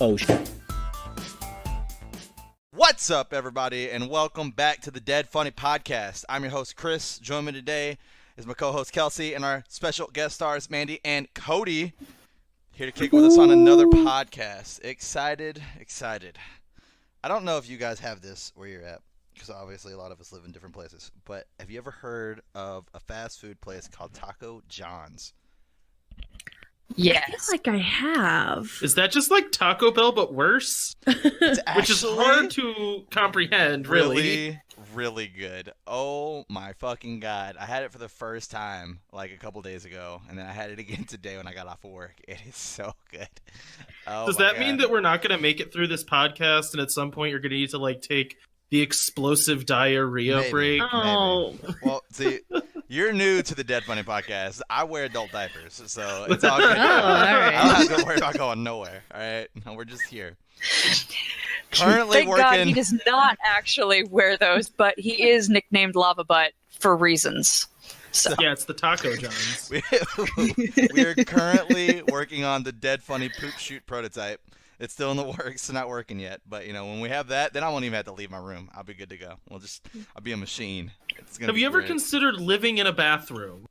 Oh, shit. What's up, everybody, and welcome back to the Dead Funny Podcast. I'm your host, Chris. Joining me today is my co-host, Kelsey, and our special guest stars, Mandy and Cody, here to kick with us on another podcast. Excited. I don't know if you guys have this where you're at, because obviously a lot of us live in different places, but have you ever heard of a fast food place called Taco John's? Yes. I feel like I have. Is that just like Taco Bell but worse? It's Which is hard to comprehend, really. Really good. Oh my fucking god. I had it for the first time like a couple days ago, and then I had it again today when I got off of work. It is so good. Oh, Does that mean that we're not going to make it through this podcast, and at some point you're going to need to like take the explosive diarrhea break? Oh. Well, see, you're new to the Dead Funny Podcast. I wear adult diapers, so it's all good. Oh, all right. I don't have to worry about going nowhere. All right, no, we're just here. Currently Thank working. God he does not actually wear those, but he is nicknamed Lava Butt for reasons. So Yeah, it's the Taco John's. We are currently working on the Dead Funny Poop Shoot prototype. It's still in the works. It's not working yet. But, you know, when we have that, then I won't even have to leave my room. I'll be good to go. I'll be a machine. Have you ever considered living in a bathroom?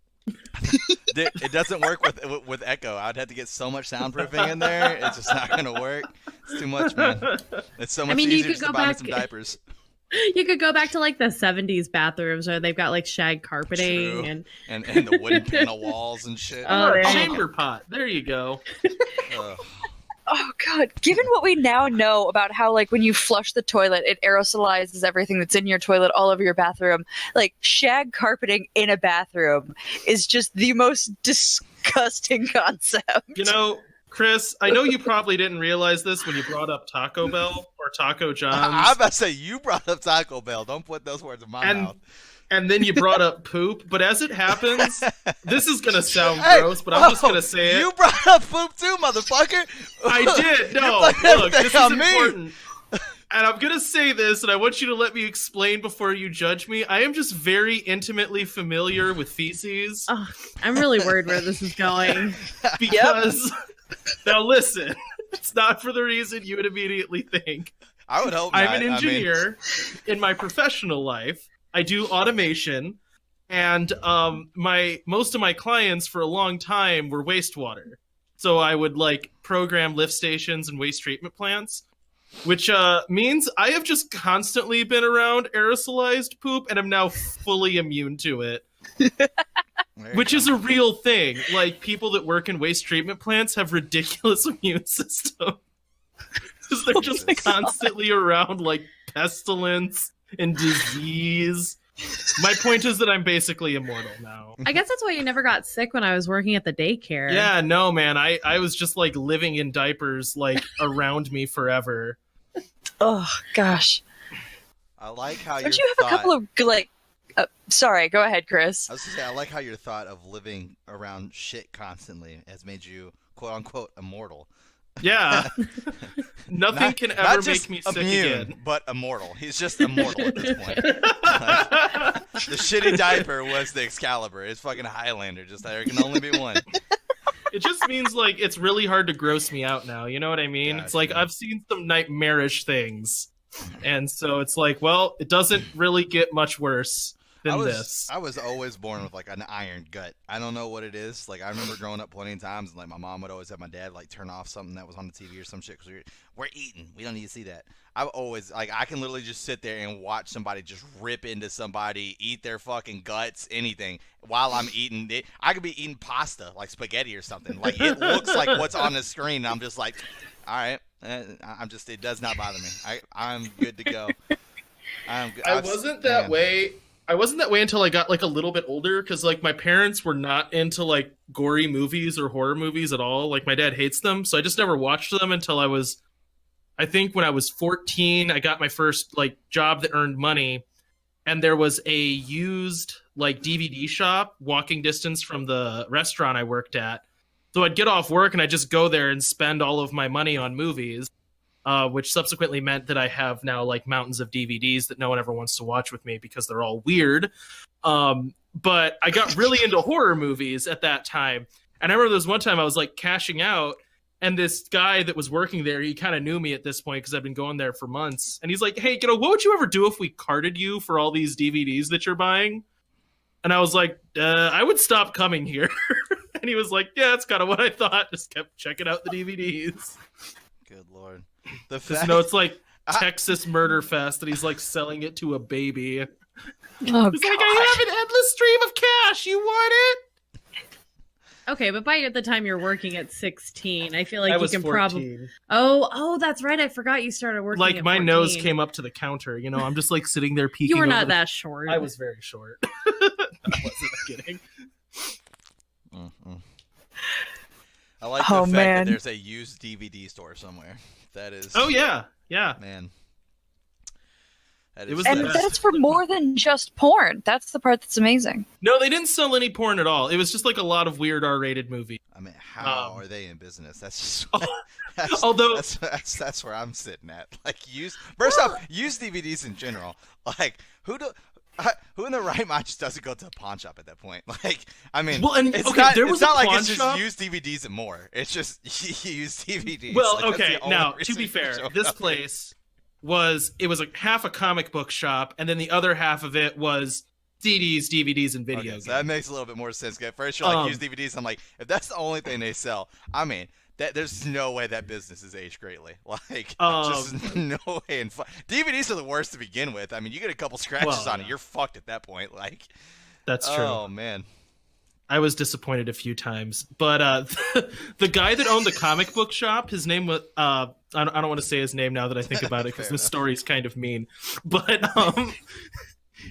It doesn't work with echo. I'd have to get so much soundproofing in there. It's just not going to work. It's too much, man. It's so much mean, you easier could just to go buy me back- some diapers. You could go back to like the 70s bathrooms where they've got like shag carpeting True. and And the wooden panel walls and shit. Oh, yeah. Chamber pot. There you go. Ugh. oh god, given what we now know about how like when you flush the toilet, it aerosolizes everything that's in your toilet all over your bathroom, like shag carpeting in a bathroom is just the most disgusting concept. You know, Chris, I know you probably didn't realize this when you brought up Taco Bell or Taco John's. I'm about to say, you brought up Taco Bell. Don't put those words in my mouth. And then you brought up poop, but as it happens, this is going to sound Hey, gross, but I'm just going to say it. You brought up poop too, motherfucker. I did. No, You're look, this is on me. important. And I'm going to say this, and I want you to let me explain before you judge me. I am just very intimately familiar with feces oh, I'm really worried where this is going. because, now listen, it's not for the reason you would immediately think. I would hope not. I'm an engineer in my professional life. I do automation, and most of my clients for a long time were wastewater. So I would like program lift stations and waste treatment plants, which means I have just constantly been around aerosolized poop and am now fully immune to it, which is a real thing. Like people that work in waste treatment plants have ridiculous immune systems because they're just constantly around like pestilence and disease. My point is that I'm basically immortal now. I guess that's why you never got sick when I was working at the daycare. Yeah, no, man. I was just like living in diapers like around me forever. Oh gosh. I like how Don't you have a couple of like sorry, go ahead, Chris. I was gonna say, I like how your thought of living around shit constantly has made you quote unquote immortal. Yeah. Nothing can ever not just make me sick immune, again. but immortal. He's just immortal at this point. The shitty diaper was the Excalibur. It's fucking Highlander. Just there can only be one. It just means like it's really hard to gross me out now. You know what I mean? Gotcha. It's like I've seen some nightmarish things. And so it's like, well, it doesn't really get much worse than this. I was always born with like an iron gut. I don't know what it is. Like I remember growing up plenty of times, and like my mom would always have my dad like turn off something that was on the TV or some shit because we're eating. We don't need to see that. I've always like I can literally just sit there and watch somebody just rip into somebody, eat their fucking guts, anything while I'm eating it. I could be eating pasta like spaghetti or something. Like it looks like what's on the screen, and I'm just like, all right. It does not bother me. I'm good to go. I wasn't that way. I wasn't that way until I got like a little bit older because like my parents were not into like gory movies or horror movies at all. Like my dad hates them, so I just never watched them until I think when I was 14, I got my first like job that earned money, and there was a used like DVD shop walking distance from the restaurant I worked at. So I'd get off work and I'd just go there and spend all of my money on movies. Which subsequently meant that I have now like mountains of DVDs that no one ever wants to watch with me because they're all weird. But I got really into horror movies at that time. And I remember there was one time I was like cashing out And this guy that was working there, he kind of knew me at this point because I've been going there for months. And he's like, hey, what would you ever do if we carded you for all these DVDs that you're buying? And I was like, I would stop coming here. And he was like, yeah, that's kind of what I thought. Just kept checking out the DVDs. Good Lord. Because, it's like Texas Murder Fest, and he's like selling it to a baby. Oh, He's like, I have an endless stream of cash. You want it? Okay, but by the time you're working at 16, I feel like I you was can 14. probably. Oh, that's right. I forgot you started working. Like at my 14. nose came up to the counter. You know, I'm just like sitting there peeking. You were over not the- that short. I was very short. I wasn't kidding. I like the Oh, fact man. that there's a used DVD store somewhere. That is. Oh yeah, yeah. Man. That It was And the best. that's for more than just porn. That's the part that's amazing. No, they didn't sell any porn at all. It was just like a lot of weird R-rated movies. I mean, how Um, are they in business? That's just. Although- that's where I'm sitting at. Like first off, used DVDs in general. Like who in the right mind just doesn't go to a pawn shop at that point? Like, I mean, Well, and it's okay, not, there it's was not a like pawn it's just shop. used DVDs and more. It's just used DVDs. Well, Like, that's okay. the only Now, to reason be you fair, show this up. place was like half a comic book shop, and then the other half of it was CDs, DVDs, and video Okay, games. so that makes a little bit more sense. 'Cause at first, you're like, used DVDs. I'm like, if that's the only thing they sell, I mean, there's no way that business has aged greatly. Like, just no way. And DVDs are the worst to begin with. I mean, you get a couple scratches on it, you're fucked at that point. Like, That's true. oh man. I was disappointed a few times, but the guy that owned the comic book shop, his name was I don't want to say his name now that I think about it because Fair the enough. story's kind of mean, but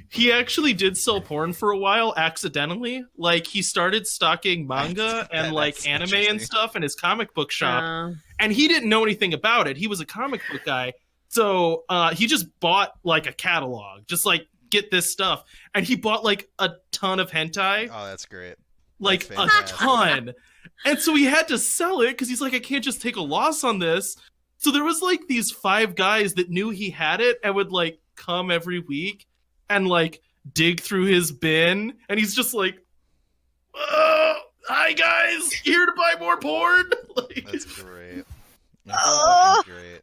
he actually did sell porn for a while accidentally. Like he started stocking manga and like That's anime and interesting. stuff in his comic book shop, Uh, and he didn't know anything about it. He was a comic book guy, so he just bought like a catalog, just like get this stuff, and he bought like a ton of hentai. Oh, that's great. Like That's a fantastic. ton. And so he had to sell it because he's like, I can't just take a loss on this. So there was like these 5 guys that knew he had it and would like come every week and like dig through his bin. And he's just like, oh, hi guys, here to buy more porn. Like, That's great. That's Oh. fucking great.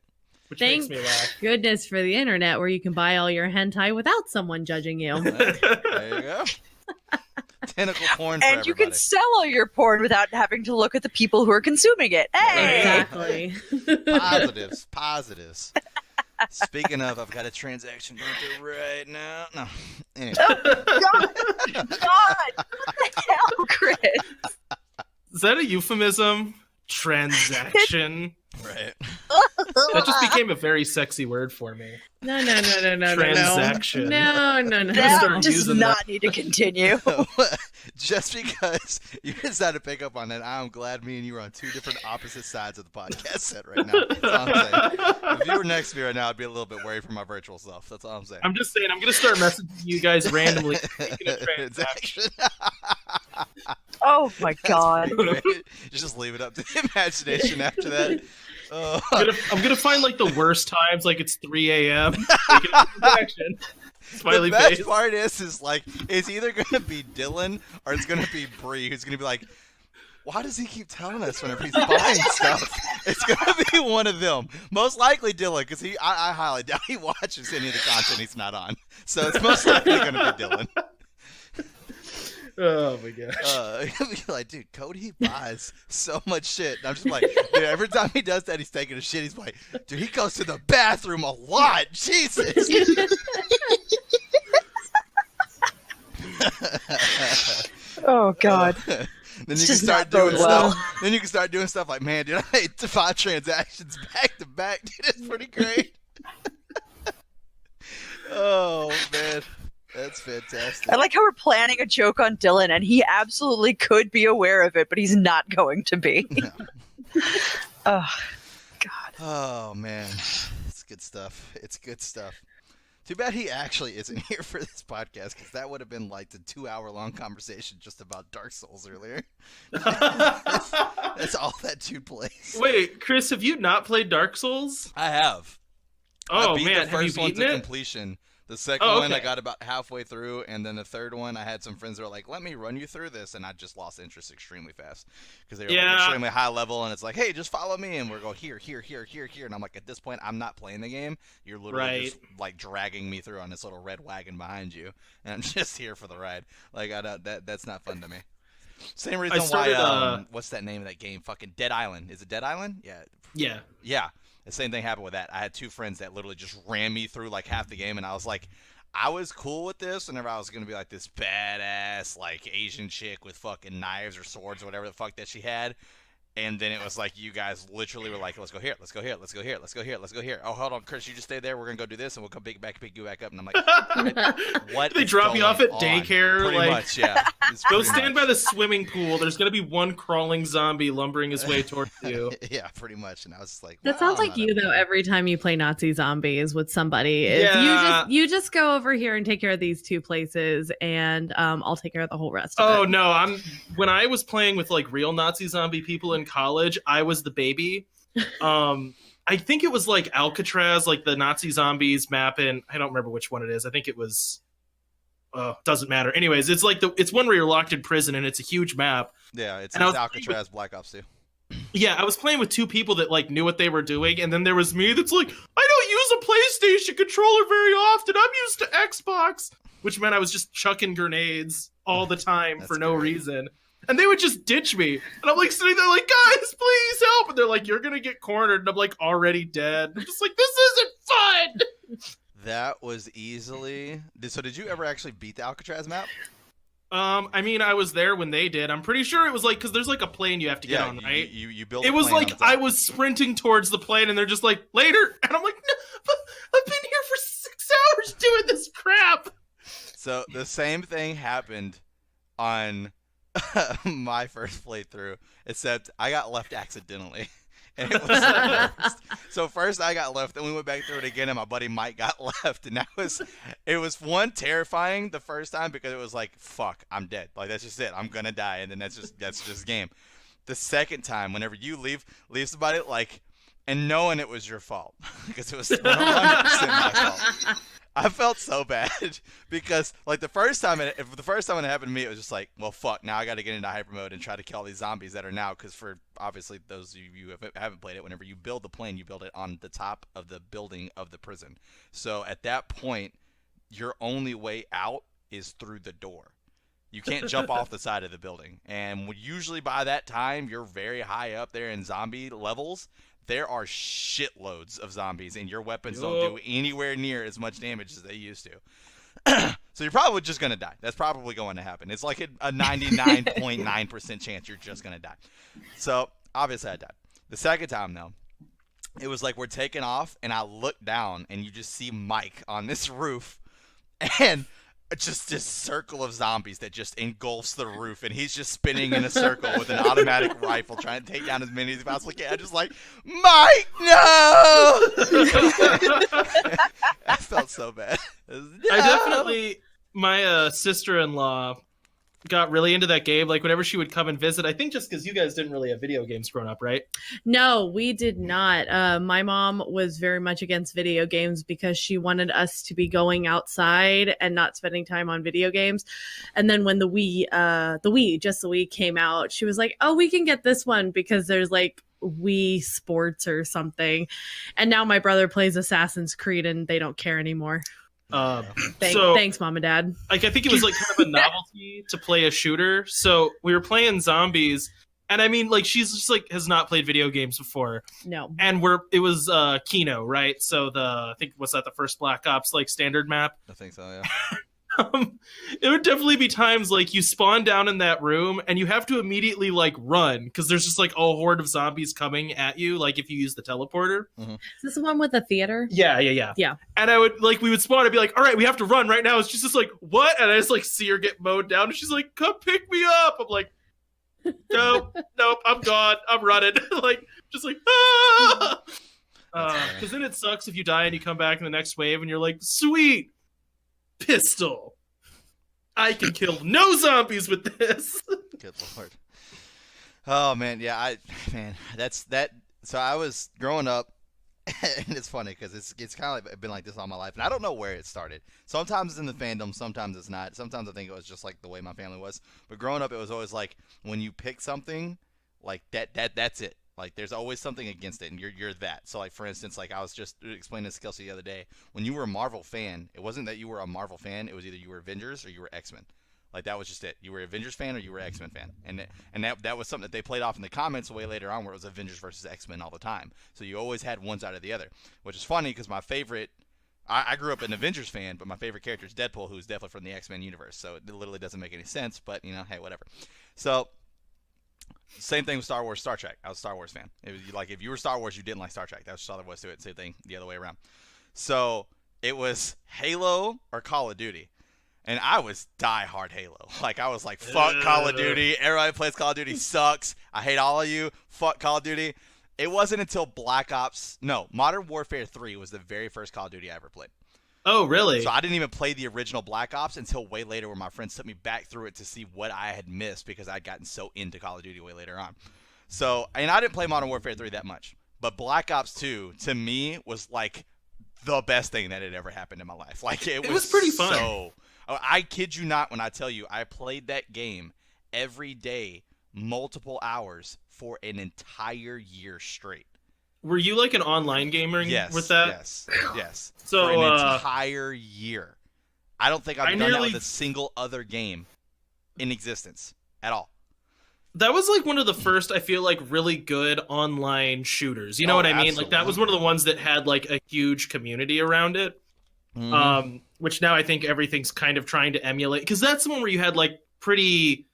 which Thank- makes me laugh. goodness for the internet where you can buy all your hentai without someone judging you. There you go. Tentacle porn for And you everybody. can sell all your porn without having to look at the people who are consuming it. Hey! Exactly. Positives. Speaking of, I've got a transaction going through right now. No. Anyway. God! What the hell, Chris? Is that a euphemism? Transaction. Right. That just became a very sexy word for me. No. Transaction. No. That start does using not need to continue. Just because you decided to pick up on that, I'm glad me and you are on 2 different opposite sides of the podcast set right now. That's all I'm saying. If you were next to me right now, I'd be a little bit worried for my virtual self. That's all I'm saying. I'm just saying, I'm going to start messaging you guys randomly. Speaking of transaction. Oh my god. Just leave it up to the imagination after that. Oh. I'm gonna find like the worst times, like it's 3 a.m. Speaking of transaction. Smiley The best face. part is like it's either gonna be Dylan or it's gonna be Bree who's gonna be like, why does he keep telling us whenever he's buying stuff? It's gonna be one of them. Most likely Dylan, because I highly doubt he watches any of the content he's not on. So it's most likely gonna be Dylan. Oh my gosh. He'll be like, dude, Cody buys so much shit. And I'm just like, dude, every time he does that, he's taking a shit. He's like, dude, he goes to the bathroom a lot. Jesus. Oh god. Then you This can does start not bode doing well. stuff. Then you can start doing stuff like, man, dude, I made 5 transactions back to back. Dude, it's pretty great. Oh man, that's fantastic. I like how we're planning a joke on Dylan and he absolutely could be aware of it, but he's not going to be. No. Oh god. Oh man, it's good stuff. It's good stuff. Too bad he actually isn't here for this podcast because that would have been like the 2-hour-long conversation just about Dark Souls earlier. That's all that dude plays. Wait, Chris, have you not played Dark Souls? I have. Oh I beat man, the have you first one beaten to it? completion, The second Oh, one I okay. got about halfway through, and then the third one I had some friends that were like, "Let me run you through this," and I just lost interest extremely fast because they were like Yeah. extremely high level, and it's like, "Hey, just follow me," and we're going here, and I'm like, at this point, I'm not playing the game. You're literally just like dragging me through on this little red wagon behind you, and I'm just here for the ride. Like I don't, that's not fun to me. Same reason started, why what's that name of that game? Fucking Dead Island. Is it Dead Island? Yeah. Yeah. Yeah. The same thing happened with that. I had two friends that literally just ran me through like half the game, and I was like, I was cool with this whenever I was gonna be like this badass like Asian chick with fucking knives or swords or whatever the fuck that she had. And then it was like you guys literally were like, let's go here, let's go here, let's go here, let's go here, let's go here. Oh, hold on, Chris, you just stay there. We're gonna go do this, and we'll come pick you back up. And I'm like, what? They is drop you going off at on? daycare, Pretty like- much, yeah. It's Go pretty stand much. by the swimming pool. There's gonna be one crawling zombie lumbering his way towards you. Yeah, pretty much. And I was just like, That wow, sounds I'm like not you a- though. Every time you play Nazi zombies with somebody, is Yeah. you just go over here and take care of these two places, and I'll take care of the whole rest. Oh Of it. no, when I was playing with like real Nazi zombie people in college, I was the baby. I think it was like Alcatraz, like the Nazi zombies map in, I don't remember which one it is. I think it was doesn't matter. Anyways, it's like it's one where you're locked in prison and it's a huge map. Yeah, it's And I was Alcatraz Black Ops 2. Yeah, I was playing with two people that like knew what they were doing, and then there was me that's like, I don't use a PlayStation controller very often. I'm used to Xbox, which meant I was just chucking grenades all the time That's for no great. reason. And they would just ditch me. And I'm like sitting there like, guys, please help. And they're like, you're gonna get cornered. And I'm like already dead. I'm just like, this isn't fun. That was easily. So did you ever actually beat the Alcatraz map? I mean, I was there when they did. I'm pretty sure it was like, because there's like a plane you have to get on, right? You build. It a was plane like on the top. I was sprinting towards the plane, and they're just like, later. And I'm like, no, but I've been here for 6 hours doing this crap. So the same thing happened on my first playthrough, except I got left accidentally. And it was the worst. So first I got left, then we went back through it again, and my buddy Mike got left, and it was one terrifying the first time because it was like, fuck, I'm dead. Like that's just it. I'm gonna die, and then that's just game. The second time, whenever you leave somebody like, and knowing it was your fault because it was 100% my fault. I felt so bad because like the first time it happened to me, it was just like, well, fuck. Now I got to get into hyper mode and try to kill all these zombies that are now. Because for obviously those of you who haven't played it, whenever you build the plane, you build it on the top of the building of the prison. So at that point, your only way out is through the door. You can't jump off the side of the building. And usually by that time, you're very high up there in zombie levels. There are shitloads of zombies, and your weapons don't do anywhere near as much damage as they used to. So you're probably just going to die. That's probably going to happen. It's like a 99.9% chance you're just going to die. So obviously I died. The second time, though, it was like we're taking off, and I look down, and you just see Mike on this roof, and just this circle of zombies that just engulfs the roof, and he's just spinning in a circle with an automatic rifle trying to take down as many as possible. I just like, Mike, no! I felt so bad. No! I definitely, my sister-in-law got really into that game. Like whenever she would come and visit, I think just because you guys didn't really have video games growing up, right? No, we did not. My mom was very much against video games because she wanted us to be going outside and not spending time on video games. And then when the Wii came out, she was like, "Oh, we can get this one because there's like Wii Sports or something." And now my brother plays Assassin's Creed, and they don't care anymore. Thanks, Mom and Dad. Like I think it was like kind of a novelty to play a shooter. So we were playing zombies, and I mean, like she's just like has not played video games before, No. and it was Kino, right? So I think was that the first Black Ops like standard map. I think so, yeah. It would definitely be times like you spawn down in that room and you have to immediately like run because there's just like a horde of zombies coming at you. Like if you use the teleporter. Is this the one with the theater? Yeah. Yeah. And we would spawn and be like, all right, we have to run right now. It's just like, what? And I just like see her get mowed down and she's like, come pick me up. I'm like, nope, I'm gone. I'm running. Like, just like, ah! Because then it sucks if you die and you come back in the next wave and you're like, sweet pistol. I can kill no zombies with this. Good Lord. Oh man, yeah, that's that. So I was growing up, and it's funny because it's kind of like been like this all my life, and I don't know where it started. Sometimes it's in the fandom, sometimes it's not. Sometimes I think it was just like the way my family was. But growing up, it was always like when you pick something, like that's it. Like there's always something against it, and you're that. So like for instance, like I was just explaining this to Kelsey the other day. When you were a Marvel fan, it wasn't that you were a Marvel fan. It was either you were Avengers or you were X-Men. Like that was just it. You were Avengers fan or you were X-Men fan, and that was something that they played off in the comments way later on, where it was Avengers versus X-Men all the time. So you always had one side or the other, which is funny because my favorite. I grew up an Avengers fan, but my favorite character is Deadpool, who's definitely from the X-Men universe. So it literally doesn't make any sense, but hey, whatever. So same thing with Star Wars, Star Trek. I was a Star Wars fan. It was like if you were Star Wars, you didn't like Star Trek. That's just all there was to it. Same thing the other way around. So it was Halo or Call of Duty. And I was die-hard Halo. Like, I was like, fuck Call of Duty. Everybody plays Call of Duty sucks. I hate all of you. Fuck Call of Duty. It wasn't until Modern Warfare 3 was the very first Call of Duty I ever played. Oh, really? So I didn't even play the original Black Ops until way later, where my friends took me back through it to see what I had missed because I'd gotten so into Call of Duty way later on. So, and I didn't play Modern Warfare 3 that much. But Black Ops 2, to me, was like the best thing that had ever happened in my life. Like, it was pretty fun. I kid you not when I tell you I played that game every day, multiple hours for an entire year straight. Were you like an online gamer with that? Yes. So, for an entire year. I don't think I've done that with a single other game in existence at all. That was like one of the first, I feel like, really good online shooters. You know what I mean? Absolutely. Like that was one of the ones that had like a huge community around it. Mm-hmm. Which now I think everything's kind of trying to emulate, because that's the one where you had like pretty,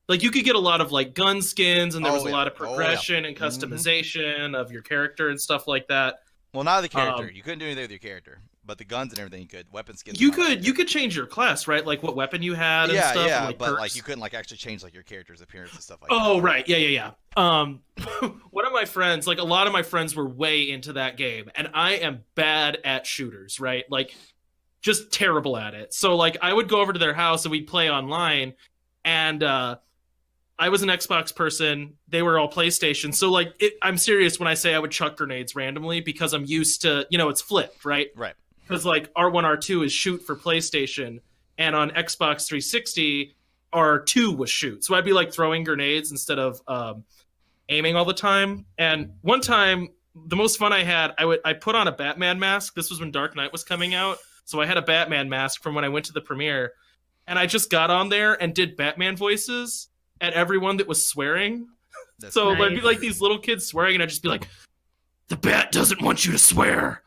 like you could get a lot of like gun skins, and there was a lot of progression and customization of your character and stuff like that. Well, not the character. You couldn't do anything with your character, but the guns and everything you could. Weapon skins. You could change your class, right? Like what weapon you had and stuff. Yeah, and, like, but perks. like you couldn't like actually change like your character's appearance and stuff like that. Oh, right. Yeah. One of my friends, like a lot of my friends were way into that game, and I am bad at shooters, right? Like just terrible at it. So like I would go over to their house and we'd play online, and I was an Xbox person. They were all PlayStation. So like I'm serious when I say I would chuck grenades randomly, because I'm used to, it's flipped, right? Right. Because like R1, R2 is shoot for PlayStation, and on Xbox 360, R2 was shoot. So I'd be like throwing grenades instead of aiming all the time. And one time, the most fun I had, I put on a Batman mask. This was when Dark Knight was coming out. So I had a Batman mask from when I went to the premiere, and I just got on there and did Batman voices at everyone that was swearing. So nice. there'd be like these little kids swearing, and I'd just be like, "The Bat doesn't want you to swear.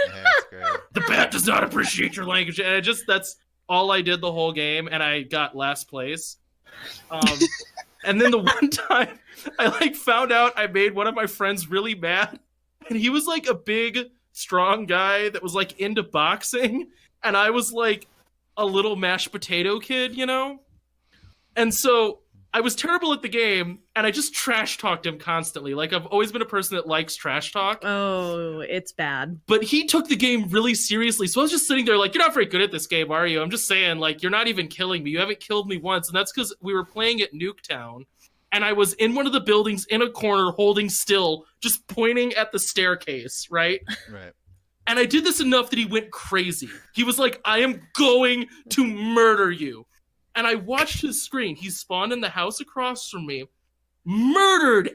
Yeah, that's great. The Bat does not appreciate your language." And that's all I did the whole game, and I got last place. And then the one time I like found out I made one of my friends really mad, and he was like a big, strong guy that was like into boxing, and I was like a little mashed potato kid, And so I was terrible at the game, and I just trash talked him constantly. Like I've always been a person that likes trash talk. Oh, it's bad. But he took the game really seriously. So I was just sitting there like, "You're not very good at this game, are you?" I'm just saying, like, "You're not even killing me. You haven't killed me once." And that's because we were playing at Nuketown, and I was in one of the buildings in a corner holding still, just pointing at the staircase, right? Right. And I did this enough that he went crazy. He was like, "I am going to murder you." And I watched his screen. He spawned in the house across from me, murdered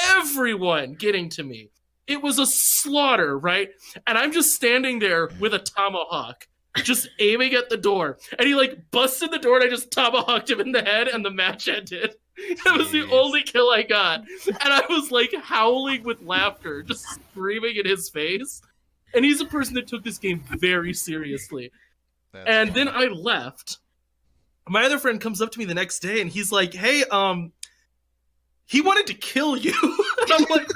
everyone getting to me. It was a slaughter, right? And I'm just standing there with a tomahawk, just aiming at the door. And he like busts in the door, and I just tomahawked him in the head, and the match ended. That was the only kill I got. And I was like howling with laughter, just screaming in his face. And he's a person that took this game very seriously. And then I left. My other friend comes up to me the next day, and he's like, "Hey, he wanted to kill you." And I'm like,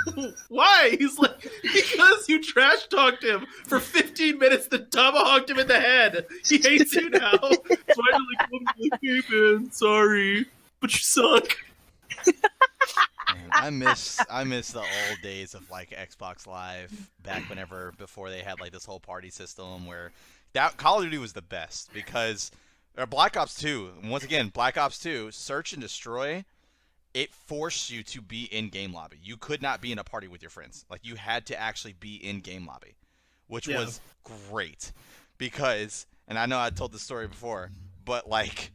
"Why?" He's like, "Because you trash talked him for 15 minutes, then tomahawked him in the head. He hates you now." So I was like, "Hey man, sorry, but you suck." Man, I miss the old days of like Xbox Live before they had like this whole party system where that Call of Duty was the best, because Black Ops 2, once again, Black Ops 2, Search and Destroy, it forced you to be in game lobby. You could not be in a party with your friends. Like, you had to actually be in game lobby, which was great because, and I know I told this story before, but like,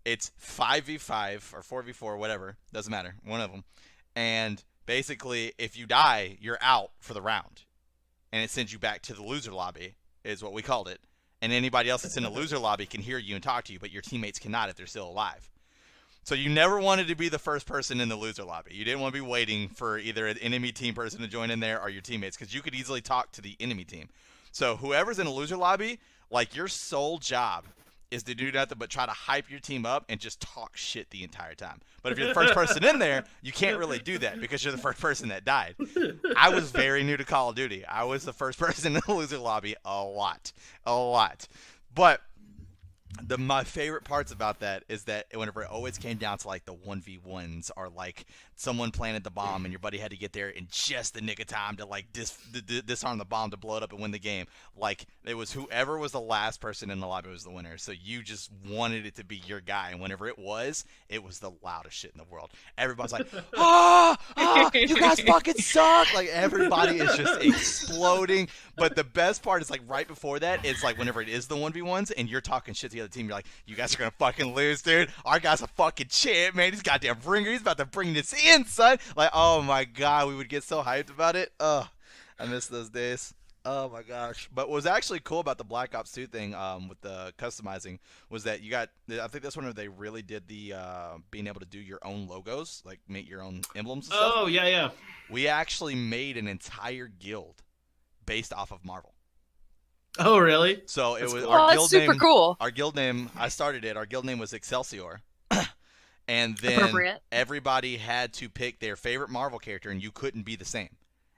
it's 5v5 or 4v4, whatever, doesn't matter, one of them. And basically, if you die, you're out for the round. And it sends you back to the loser lobby, is what we called it. And anybody else that's in the loser lobby can hear you and talk to you, but your teammates cannot if they're still alive. So you never wanted to be the first person in the loser lobby. You didn't want to be waiting for either an enemy team person to join in there or your teammates, because you could easily talk to the enemy team. So whoever's in a loser lobby, like, your sole job is to do nothing but try to hype your team up and just talk shit the entire time. But if you're the first person in there, you can't really do that because you're the first person that died. I was very new to Call of Duty. I was the first person in the loser lobby a lot. But my favorite parts about that is that whenever it always came down to like the 1v1s, or like someone planted the bomb and your buddy had to get there in just the nick of time to like disarm the bomb to blow it up and win the game. Like, it was whoever was the last person in the lobby was the winner. So you just wanted it to be your guy, and whenever it was the loudest shit in the world. Everybody's like, you guys fucking suck. Like, everybody is just exploding. But the best part is, like, right before that is like whenever it is the 1v1s and you're talking shit to the other team, you're like, you guys are gonna fucking lose, dude. Our guy's a fucking champ, man. He's goddamn ringer. He's about to bring this in, son. Like, oh my god, we would get so hyped about it. I miss those days. Oh my gosh. But what was actually cool about the Black Ops 2 thing, with the customizing, was that you got, I think that's when they really did the being able to do your own logos, like make your own emblems and stuff. Oh, yeah. We actually made an entire guild based off of Marvel. Oh, really? So it was cool. our Oh, guild that's super name. cool. Our guild name, I started it. Our guild name was Excelsior. And then Appropriate. everybody had to pick their favorite Marvel character, and you couldn't be the same.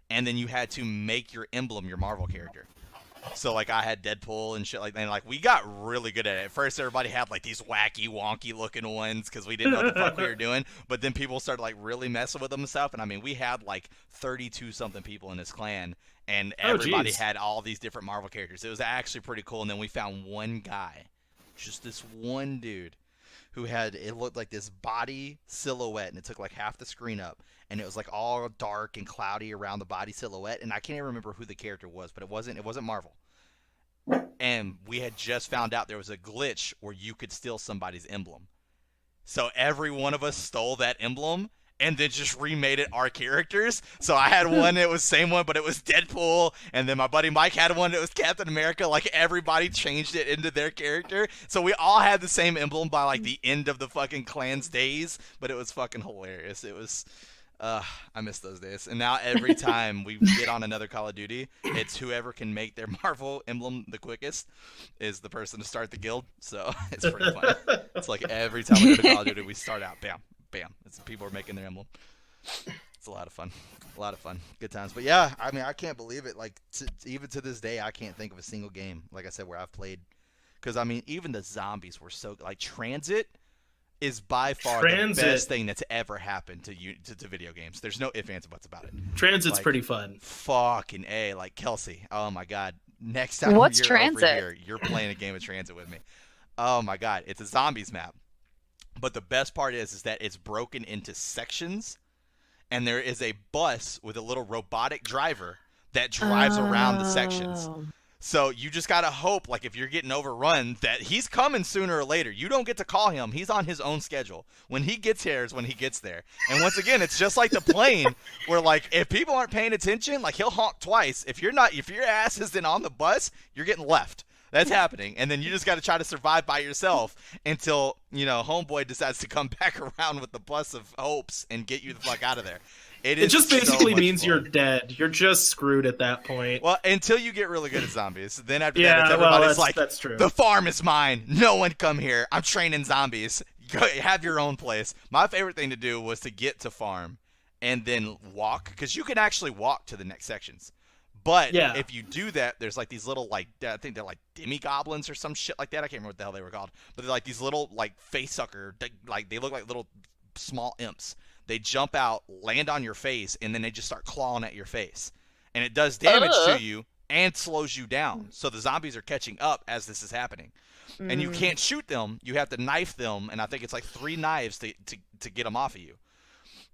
And then you had to make your emblem your Marvel character. So, like, I had Deadpool and shit like that. And, like, we got really good at it. At first, everybody had, like, these wacky, wonky-looking ones because we didn't know what the fuck we were doing. But then people started, like, really messing with them and stuff. And, I mean, we had, like, 32-something people in this clan. And everybody had all these different Marvel characters. It was actually pretty cool. And then we found one guy, just this one dude, who had, it looked like this body silhouette. And it took, like, half the screen up. And it was like all dark and cloudy around the body silhouette, and I can't even remember who the character was, but it wasn't Marvel. And we had just found out there was a glitch where you could steal somebody's emblem. So every one of us stole that emblem and then just remade it our characters. So I had one that was same one, but it was Deadpool, and then my buddy Mike had one that was Captain America. Like, everybody changed it into their character. So we all had the same emblem by like the end of the fucking clan's days, but it was fucking hilarious. It was I miss those days. And now every time we get on another Call of Duty, it's whoever can make their Marvel emblem the quickest is the person to start the guild. So it's pretty funny. It's like every time we go to Call of Duty, we start out, bam, bam. It's people are making their emblem. It's a lot of fun. A lot of fun. Good times. But yeah, I mean, I can't believe it. Like, even to this day, I can't think of a single game, like I said, where I've played. Because, I mean, even the zombies were so, like, Transit is by far the best thing that's ever happened to video games. There's no ifs, ands, or buts about it. Transit's like, pretty fun. Fucking A. Like, Kelsey. Oh, my God. Next time What's you're Transit? over here, you're playing a game of Transit with me. Oh, my God. It's a zombies map. But the best part is that it's broken into sections, and there is a bus with a little robotic driver that drives around the sections. So you just got to hope, like, if you're getting overrun, that he's coming sooner or later. You don't get to call him. He's on his own schedule. When he gets here is when he gets there. And once again, it's just like the plane where, like, if people aren't paying attention, like, he'll honk twice. If your ass isn't on the bus, you're getting left. That's happening. And then you just got to try to survive by yourself until, you know, homeboy decides to come back around with the bus of hopes and get you the fuck out of there. It just basically means you're dead. You're just screwed at that point. Well, until you get really good at zombies. Then after that, it's everybody's like, that's true. The farm is mine. No one come here. I'm training zombies. Go, have your own place. My favorite thing to do was to get to farm and then walk, because you can actually walk to the next sections. But if you do that, there's like these little, like, I think they're like demi-goblins or some shit like that. I can't remember what the hell they were called. But they're like these little, like, face sucker, like, they look like little small imps. They jump out, land on your face, and then they just start clawing at your face. And it does damage to you and slows you down. So the zombies are catching up as this is happening. And you can't shoot them. You have to knife them, and I think it's like 3 knives to get them off of you.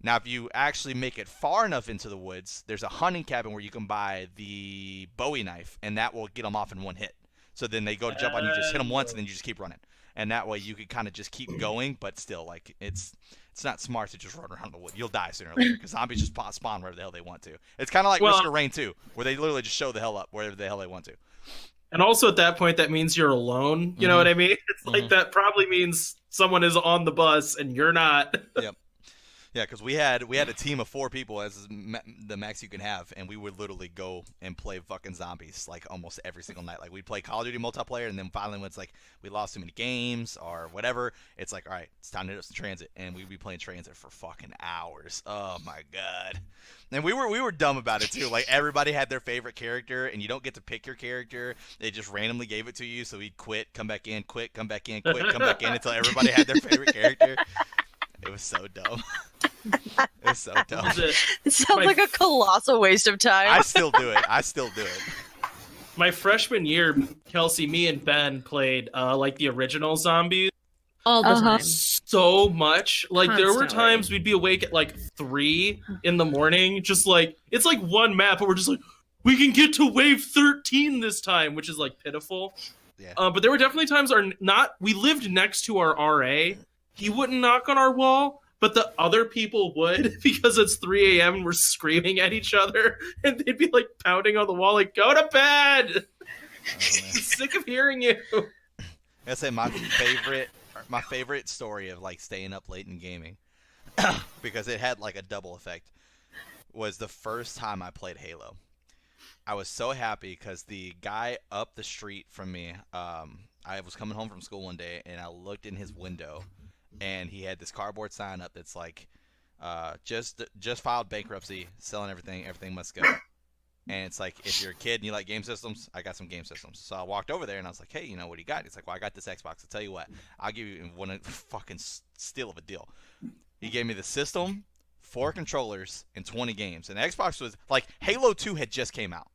Now, if you actually make it far enough into the woods, there's a hunting cabin where you can buy the Bowie knife, and that will get them off in one hit. So then they go to jump on you, just hit them once, and then you just keep running. And that way you can kind of just keep going, but still, like, it's not smart to just run around the wood. You'll die sooner or later because zombies just spawn wherever the hell they want to. It's kind of like Risk of Rain 2, where they literally just show the hell up wherever the hell they want to. And also at that point, that means you're alone. You know what I mean? It's like that probably means someone is on the bus and you're not. Yep. Yeah, because we had a team of 4 people as the max you can have, and we would literally go and play fucking zombies like almost every single night. Like we'd play Call of Duty multiplayer, and then finally when it's like we lost too many games or whatever, it's like, all right, it's time to hit some transit, and we'd be playing transit for fucking hours. Oh my god. And we were dumb about it too. Like everybody had their favorite character, and you don't get to pick your character. They just randomly gave it to you, so we'd quit, come back in, quit, come back in, quit, come back in until everybody had their favorite character. It was so dumb. It was so dumb. It sounds like a colossal waste of time. I still do it. My freshman year, Kelsey, me, and Ben played like the original zombies. All the time. So much. Like there were Constantly. times we'd be awake at like 3 in the morning, just like it's like one map, but we're just like, we can get to wave 13 this time, which is like pitiful. Yeah. But there were definitely times we lived next to our RA. He wouldn't knock on our wall, but the other people would because it's 3 a.m. and we're screaming at each other, and they'd be like pounding on the wall, like, "Go to bed!" I'm sick of hearing you. I say my favorite story of like staying up late in gaming, because it had like a double effect, was the first time I played Halo. I was so happy because the guy up the street from me, I was coming home from school one day and I looked in his window. And he had this cardboard sign up that's like, just filed bankruptcy, selling everything must go. And it's like, if you're a kid and you like game systems, I got some game systems. So I walked over there and I was like, hey, you know what do you got? He's like, well, I got this Xbox. I'll tell you what, I'll give you one fucking steal of a deal. He gave me the system, 4 controllers, and 20 games. And the Xbox was like, Halo 2 had just came out.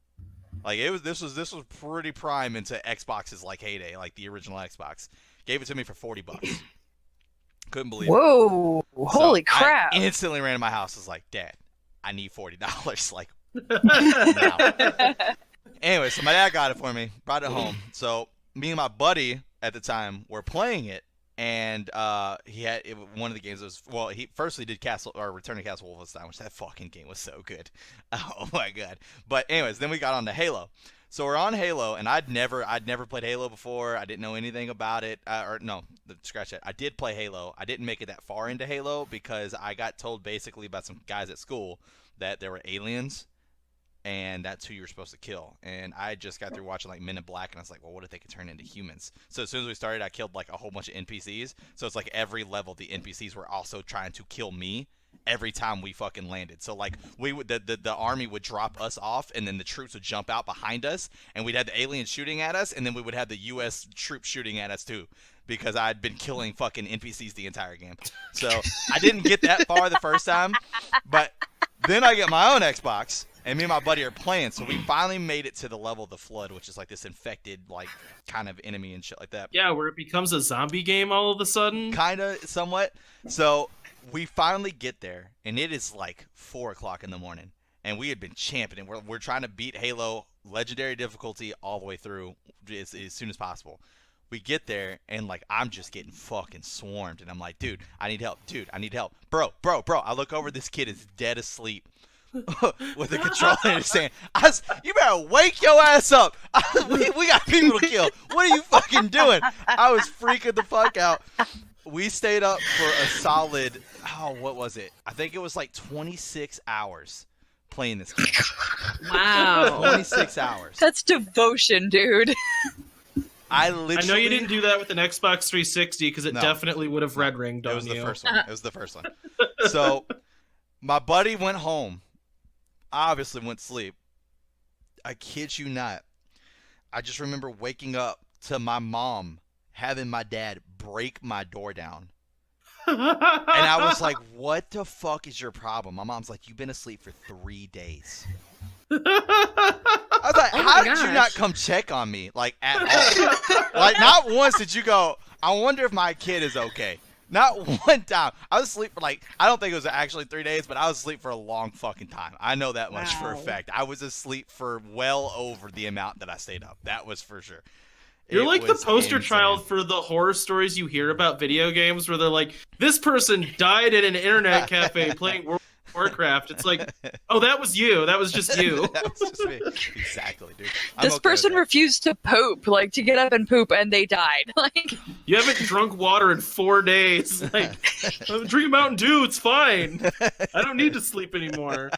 Like this was pretty prime into Xbox's like heyday, like the original Xbox. Gave it to me for $40. Couldn't believe it. Whoa! Holy crap! I instantly ran to my house. Was like, Dad, I need $40. Like, now. Anyway, so my dad got it for me, brought it home. So me and my buddy at the time were playing it, and he had one of the games was he firstly did Return to Castle Wolfenstein, which that fucking game was so good. Oh my god! But anyways, then we got on to Halo. So we're on Halo, and I'd never played Halo before. I didn't know anything about it. Scratch that. I did play Halo. I didn't make it that far into Halo because I got told basically by some guys at school that there were aliens, and that's who you were supposed to kill. And I just got through watching like Men in Black, and I was like, well, what if they could turn into humans? So as soon as we started, I killed like a whole bunch of NPCs. So it's like every level, the NPCs were also trying to kill me. Every time we fucking landed. So like we would the army would drop us off, and then the troops would jump out behind us, and we'd have the aliens shooting at us, and then we would have the US troops shooting at us too, because I'd been killing fucking NPCs the entire game. So I didn't get that far the first time, but then I get my own Xbox, and me and my buddy are playing, so we finally made it to the level of the Flood, which is like this infected like kind of enemy and shit like that. Yeah, where it becomes a zombie game all of a sudden. Kinda, somewhat. So we finally get there, and it is like 4 o'clock in the morning, and we had been championing. We're trying to beat Halo Legendary difficulty all the way through as soon as possible. We get there, and like I'm just getting fucking swarmed, and I'm like, dude, I need help. Bro. I look over, this kid is dead asleep with the controller in his hand. You better wake your ass up. We got people to kill. What are you fucking doing? I was freaking the fuck out. We stayed up for a solid, what was it? I think it was like 26 hours playing this game. Wow. 26 hours. That's devotion, dude. I know you didn't do that with an Xbox 360 because it definitely would have red ringed on you. It was the first one. So my buddy went home. I obviously went to sleep. I kid you not. I just remember waking up to my mom having my dad break my door down. And I was like, what the fuck is your problem? My mom's like, you've been asleep for 3 days. I was like, how did you not come check on me, like, at all? Like, not once did you go, I wonder if my kid is okay. Not one time. I was asleep for like, I don't think it was actually 3 days, but I was asleep for a long fucking time. I know that much for a Wow. fact. I was asleep for well over the amount that I stayed up. That was for sure. You're It like the was poster insane. child for the horror stories you hear about video games where they're like, this person died in an internet cafe playing World of Warcraft. It's like, oh, that was you. That was just you. That was just me. Exactly, dude. I'm This okay with person that. refused to poop, like to get up and poop, and they died. Like, You haven't drunk water in 4 days. Like, I'm drinking Mountain Dew. It's fine. I don't need to sleep anymore.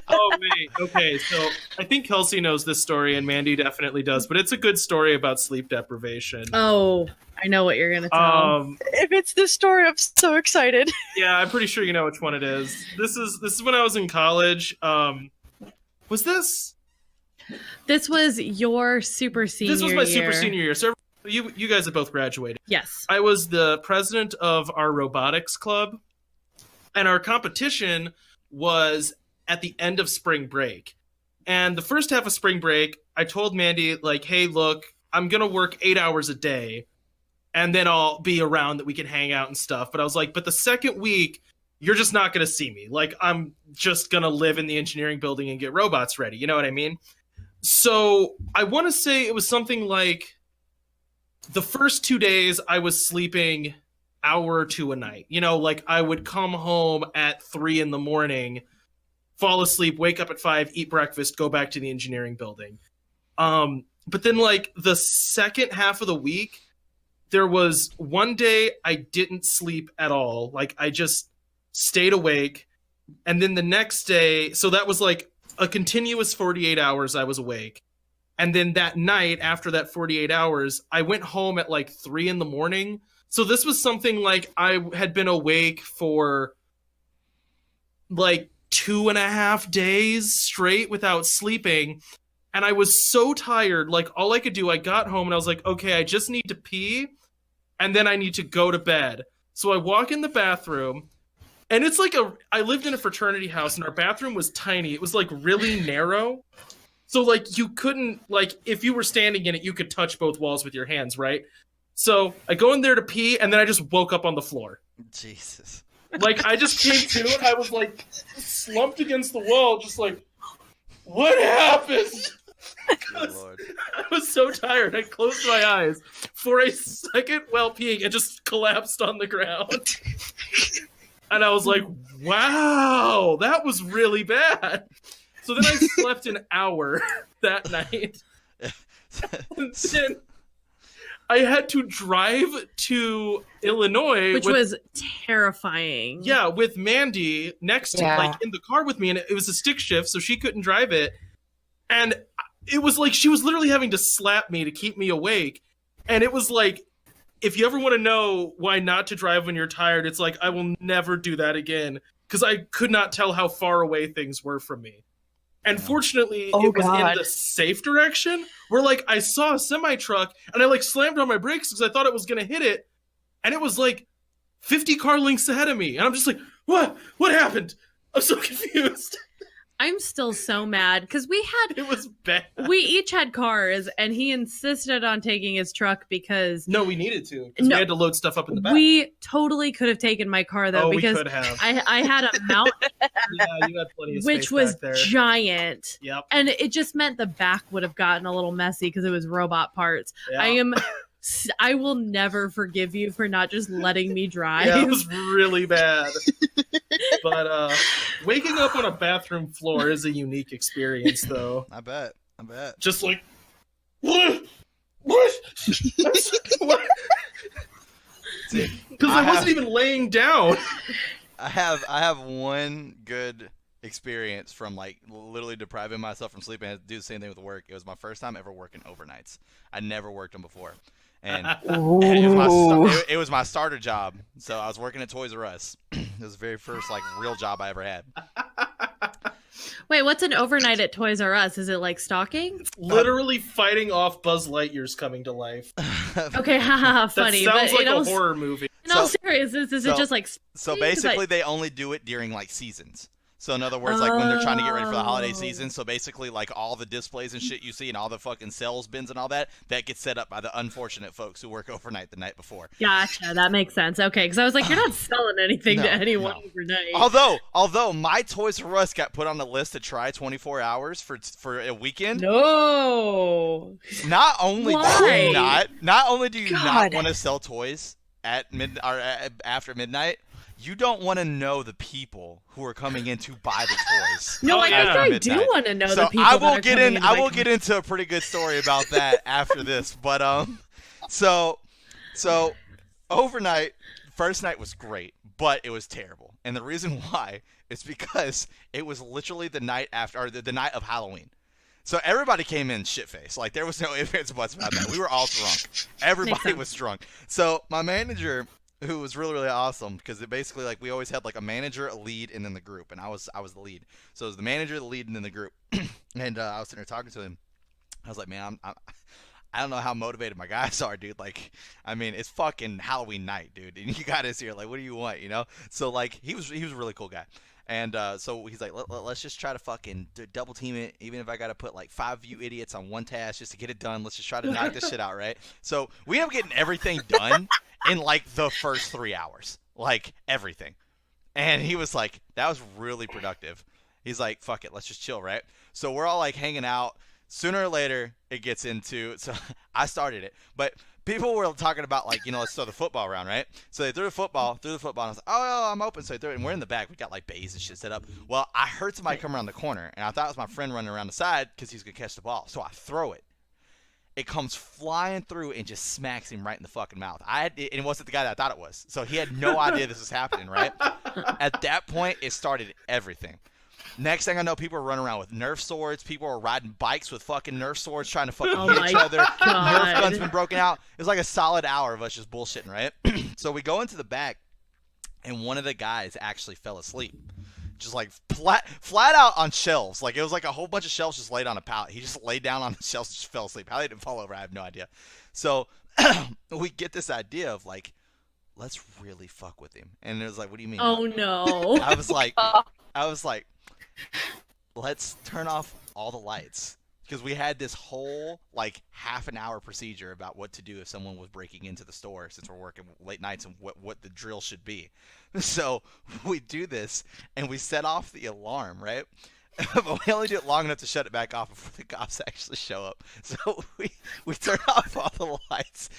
Oh, wait. Okay, so I think Kelsey knows this story, and Mandy definitely does, but it's a good story about sleep deprivation. Oh, I know what you're gonna tell. if it's this story, I'm so excited. Yeah, I'm pretty sure you know which one it is. This is when I was in college. Was this? This was your super senior This was my super year. senior year. So you guys have both graduated. Yes. I was the president of our robotics club, and our competition was at the end of spring break. And the first half of spring break, I told Mandy, like, hey, look, I'm going to work 8 hours a day, and then I'll be around that we can hang out and stuff. But I was like, but the second week, you're just not going to see me. Like, I'm just going to live in the engineering building and get robots ready. You know what I mean? So I want to say it was something like the first 2 days I was sleeping hour or two a night. You know, like I would come home at 3 a.m, fall asleep, wake up at 5, eat breakfast, go back to the engineering building. But then like the second half of the week, there was one day I didn't sleep at all. Like I just stayed awake. And then the next day, so that was like a continuous 48 hours I was awake. And then that night, after that 48 hours, I went home at like 3 a.m. So this was something like I had been awake for like 2.5 days straight without sleeping. And I was so tired, like all I could do, I got home and I was like, okay, I just need to pee and then I need to go to bed. So I walk in the bathroom and it's like I lived in a fraternity house and our bathroom was tiny. It was like really narrow. So like you couldn't, like if you were standing in it, you could touch both walls with your hands, right? So I go in there to pee and then I just woke up on the floor. Jesus. Like I just came to and I was like slumped against the wall, just like, what happened? Good Lord. I was so tired. I closed my eyes for a second while peeing and just collapsed on the ground. And I was like, wow, that was really bad. So then I slept an hour that night. And then I had to drive to Illinois. Which was terrifying. Yeah, with Mandy next to, Yeah. like, in the car with me, and it was a stick shift, so she couldn't drive it. And it was like she was literally having to slap me to keep me awake. And it was like, if you ever want to know why not to drive when you're tired, it's like, I will never do that again. Because I could not tell how far away things were from me. And fortunately, Oh, it was God. in the safe direction, where, like, I saw a semi-truck, and I, like, slammed on my brakes because I thought it was going to hit it. And it was, like, 50 car lengths ahead of me. And I'm just like, what? What happened? I'm so confused. I'm still so mad because It was bad. we each had cars and he insisted on taking his truck because No, we needed to, because No. we had to load stuff up in the back. we totally could have taken my car though oh, we because could have. I had a mount Yeah, you had plenty of which space was back there. giant. Yep. And it just meant the back would have gotten a little messy because it was robot parts. Yeah. I will never forgive you for not just letting me drive. Yeah, it was really bad. But waking up on a bathroom floor is a unique experience, though. I bet. Just like, what? What? What? See, Because I wasn't even laying down. I have one good experience from like literally depriving myself from sleep, and I had to do the same thing with work. It was my first time ever working overnights. I never worked them before, and it was my starter job. So I was working at Toys R Us. It was the very first like real job I ever had. Wait, what's an overnight at Toys R Us? Is it like stalking? Literally fighting off Buzz Lightyear's coming to life. Okay, haha, That funny. sounds But like a horror movie. in all So- seriousness, is so- it just like So But- basically, they only do it during like seasons. So in other words, like when they're trying to get ready for the holiday Oh. season, so basically like all the displays and shit you see and all the fucking sales bins and all that, that gets set up by the unfortunate folks who work overnight the night before. Gotcha. That makes sense. Okay, because I was like, you're not selling anything No, to anyone no. overnight. Although my Toys R Us got put on the list to try 24 hours for a weekend. No. Not only do Why? you not only do you not God. want to sell toys at after midnight, you don't want to know the people who are coming in to buy the toys. No, Oh, I yeah. think I do Midnight. want to know So the people I that will are get coming in. into I my will get into a pretty good story about that after this. But so overnight, first night was great, but it was terrible, and the reason why is because it was literally the night after, or the night of Halloween. So everybody came in shit-faced. Like, there was no ifs, ands, or buts about that. We were all drunk. Everybody sense. was drunk. So my manager, who was really, really awesome, because it basically, like, we always had, like, a manager, a lead, and then the group. And I was the lead. So it was the manager, the lead, and then the group. And I was sitting there talking to him. I was like, man, I don't know how motivated my guys are, dude. Like, I mean, it's fucking Halloween night, dude. And you got us here. Like, what do you want, you know? So, like, he was a really cool guy. And so he's like, let's just try to fucking double team it, even if I got to put like 5 of you idiots on one task just to get it done. Let's just try to knock this shit out, right? So we ended up getting everything done in like the first 3 hours, like everything. And he was like, that was really productive. He's like, fuck it, let's just chill, right? So we're all like hanging out. Sooner or later, it gets into, so I started it, but people were talking about, like, you know, let's throw the football around, right? So they threw the football, and I was like, oh, I'm open. So they threw it, and we're in the back. We got, like, bays and shit set up. Well, I heard somebody come around the corner, and I thought it was my friend running around the side because he's going to catch the ball. So I throw it. It comes flying through and just smacks him right in the fucking mouth. And it wasn't the guy that I thought it was. So he had no idea this was happening, right? At that point, it started everything. Next thing I know, people are running around with Nerf swords. People are riding bikes with fucking Nerf swords trying to fucking Oh hit my each other. Nerf God. guns been broken out. It was like a solid hour of us just bullshitting, right? So we go into the back, and one of the guys actually fell asleep. Just like flat out on shelves. Like, it was like a whole bunch of shelves just laid on a pallet. He just laid down on the shelves and just fell asleep. How they didn't fall over, I have no idea. So we get this idea of like, let's really fuck with him. And it was like, what do you mean? Oh no. I was like, let's turn off all the lights. Because we had this whole, like, half an hour procedure about what to do if someone was breaking into the store, since we're working late nights, and what the drill should be. So we do this, and we set off the alarm, right? But we only do it long enough to shut it back off before the cops actually show up. So we turn off all the lights,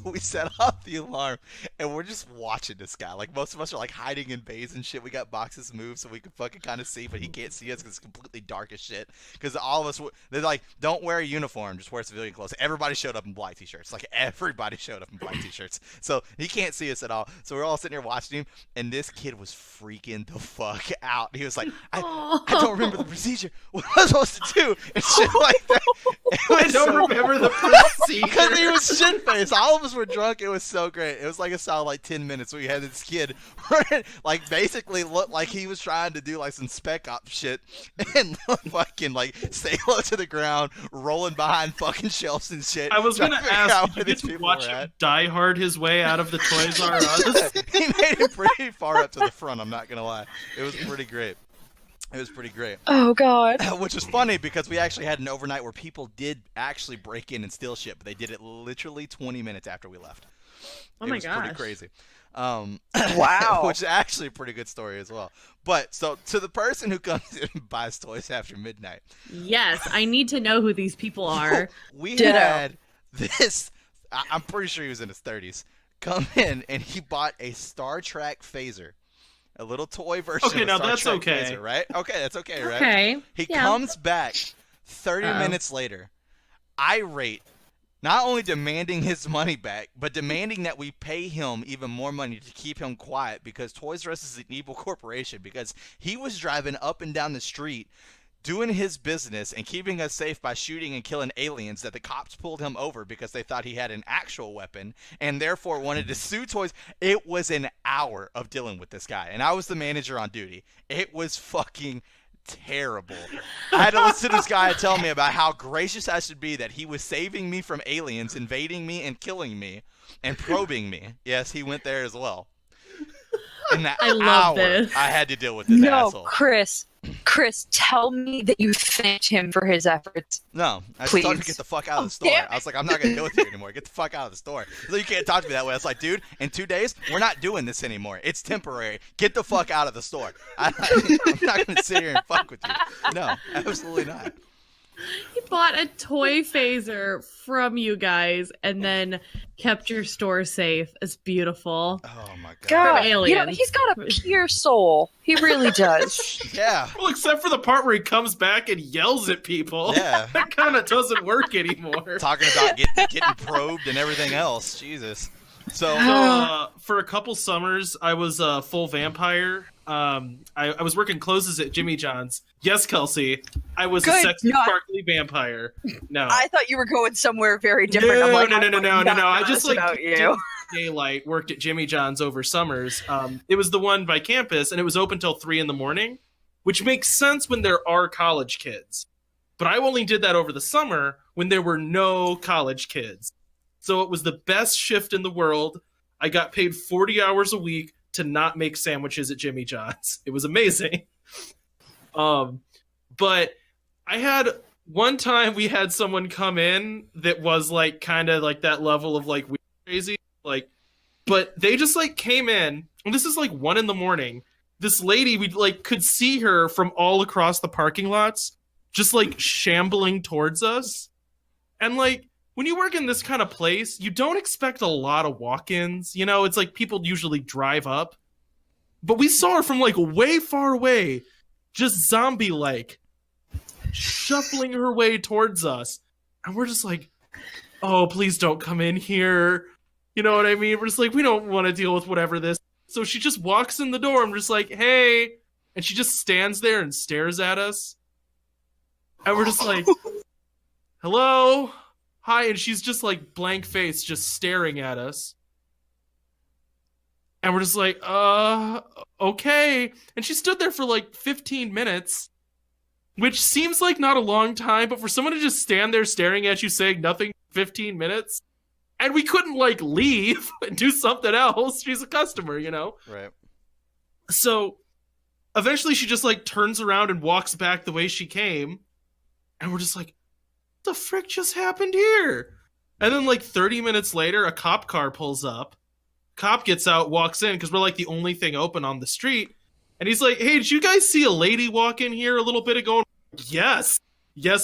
we set off the alarm, and we're just watching this guy. Like, most of us are like hiding in bays and shit. We got boxes moved so we can fucking kind of see, but he can't see us because it's completely dark as shit. Because all of us, they're like, don't wear a uniform, just wear civilian clothes. Everybody showed up in black t-shirts. Like, everybody showed up in black t-shirts. So he can't see us at all. So we're all sitting here watching him, and this kid was freaking the fuck out. He was like, I don't remember the procedure. What am I supposed to do? And shit like that. I don't remember the procedure. Because he was shit faced. All of us were drunk. It was so great. It was like a solid like 10 minutes. We had this kid like basically looked like he was trying to do like some spec op shit and fucking like stay low to the ground, rolling behind fucking shelves and shit. I was trying gonna figure ask, out did where you get these to people watch were him at. die hard his way out of the Toys R Us? He made it pretty far up to the front. I'm not gonna lie. It was pretty great. It was pretty great. Oh God. Which was funny because we actually had an overnight where people did actually break in and steal shit, but they did it literally 20 minutes after we left. Oh It my was pretty gosh. crazy. Wow. Which is actually a pretty good story as well. But so to the person who comes in and buys toys after midnight, Yes, I need to know who these people are. we Ditto. had this. I'm pretty sure he was in his 30s. Come in and he bought a Star Trek phaser. A little toy version Okay, of a now Star that's Trek okay. phaser, right? Okay, that's okay, right? Okay. He yeah. comes back 30 Uh-oh. minutes later, irate, not only demanding his money back, but demanding that we pay him even more money to keep him quiet because Toys R Us is an evil corporation because he was driving up and down the street doing his business and keeping us safe by shooting and killing aliens that the cops pulled him over because they thought he had an actual weapon and therefore wanted to sue Toys. It was an hour of dealing with this guy, and I was the manager on duty. It was fucking terrible. I had to listen to this guy tell me about how gracious I should be that he was saving me from aliens invading me and killing me and probing me. Yes, he went there as well. in that I love hour, this. I had to deal with this No, asshole. Chris, tell me that you thanked him for his efforts. No, I just told him to Please. get the fuck out of the Oh, store. damn it. I was like, I'm not gonna deal with you anymore. Get the fuck out of the store. So you can't talk to me that way. I was like, dude, in 2 days, we're not doing this anymore. It's temporary. Get the fuck out of the store. I'm not gonna sit here and fuck with you. No, absolutely not. He bought a toy phaser from you guys and then kept your store safe. It's beautiful. Oh my god. God, aliens. he's got a pure soul. He really does. Yeah. Well, except for the part where he comes back and yells at people. Yeah. That kind of doesn't work anymore. Talking about getting probed and everything else. Jesus. So So, for a couple summers, I was a full vampire. I was working closes at Jimmy John's. Yes, Kelsey, I was a Good. sexy, No, I- sparkly vampire. No, I thought you were going somewhere very different. I'm like, no. I not just this like about did you. daylight worked at Jimmy John's over summers. It was the one by campus, and it was open till 3 a.m, which makes sense when there are college kids. But I only did that over the summer when there were no college kids. So it was the best shift in the world. I got paid 40 hours a week to not make sandwiches at Jimmy John's. It was amazing. But I had one time we had someone come in that was like kind of like that level of like weird crazy, like, but they just like came in, and this is like 1 a.m. This lady, we like could see her from all across the parking lots, just like shambling towards us. And like, when you work in this kind of place, you don't expect a lot of walk-ins. You know, it's like people usually drive up. But we saw her from like way far away, just zombie-like, shuffling her way towards us. And we're just like, oh, please don't come in here. You know what I mean? We're just like, we don't want to deal with whatever this. So she just walks in the door. I'm just like, hey. And she just stands there and stares at us. And we're just like, hello? Hi. And she's just like blank face, just staring at us. And we're just like, okay. And she stood there for like 15 minutes, which seems like not a long time, but for someone to just stand there staring at you saying nothing 15 minutes, and we couldn't like leave and do something else. She's a customer, you know? right. So eventually she just like turns around and walks back the way she came. And we're just like, what the frick just happened here? And then like 30 minutes later, a cop car pulls up. Cop gets out, walks in, because we're like the only thing open on the street. And he's like, hey, did you guys see a lady walk in here a little bit ago? Yes,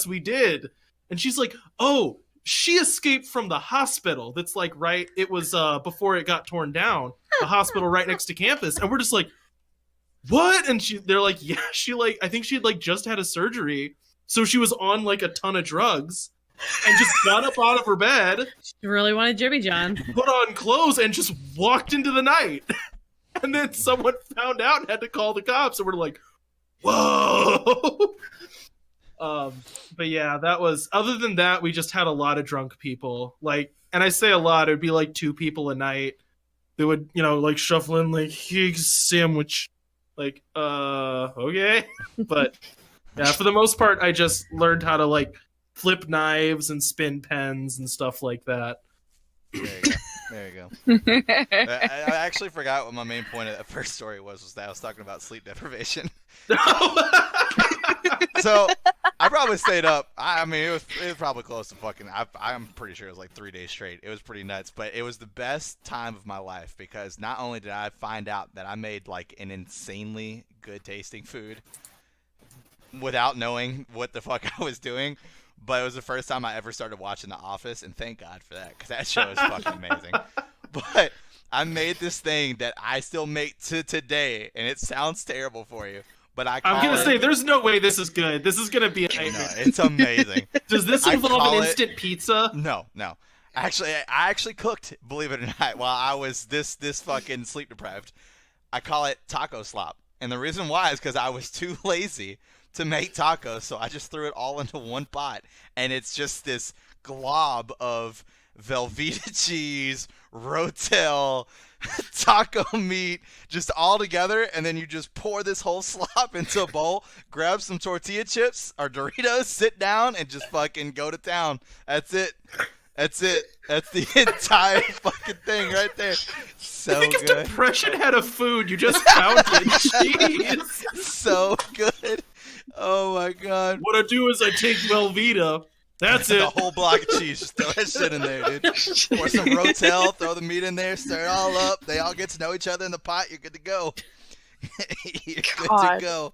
we did. And she's like, oh, she escaped from the hospital. That's like, right, it was before it got torn down, the hospital right next to campus. And we're just like, what? And they're like, yeah, I think she'd like just had a surgery. So she was on like a ton of drugs and just got up out of her bed, You really wanted Jimmy John. put on clothes, and just walked into the night. And then someone found out and had to call the cops, and we're like, whoa. But yeah, that was, other than that, we just had a lot of drunk people. Like, and I say a lot, it'd be like 2 people a night. They would, you know, like shuffle in like, hey, sandwich. Like, okay. But yeah, for the most part, I just learned how to like flip knives and spin pens and stuff like that. There you go. I actually forgot what my main point of that first story was that I was talking about sleep deprivation. So I probably stayed up. I mean, it was probably close to fucking. I'm pretty sure it was like 3 days straight. It was pretty nuts, but it was the best time of my life because not only did I find out that I made like an insanely good tasting food without knowing what the fuck I was doing, but it was the first time I ever started watching The Office, and thank God for that because that show is fucking amazing. But I made this thing that I still make to today, and it sounds terrible for you. But I'm gonna say, there's no way this is good. This is gonna be a no, nightmare. it's amazing. Does this I involve call an it- instant pizza? No. Actually, I actually cooked, believe it or not, while I was this fucking sleep deprived. I call it taco slop. And the reason why is because I was too lazy to make tacos, so I just threw it all into one pot. And it's just this glob of Velveeta cheese, Rotel, taco meat, just all together, and then you just pour this whole slop into a bowl, grab some tortilla chips or Doritos, sit down, and just fucking go to town. That's it. That's it. That's the entire fucking thing right there. So I think if good. depression had a food, you just found it. Jeez. So good. Oh my god. What I do is I take Velveeta. That's it. The whole block of cheese. Just throw that shit in there, dude. Pour some Rotel, throw the meat in there, stir it all up. They all get to know each other in the pot. You're good to go. You're good God. to go.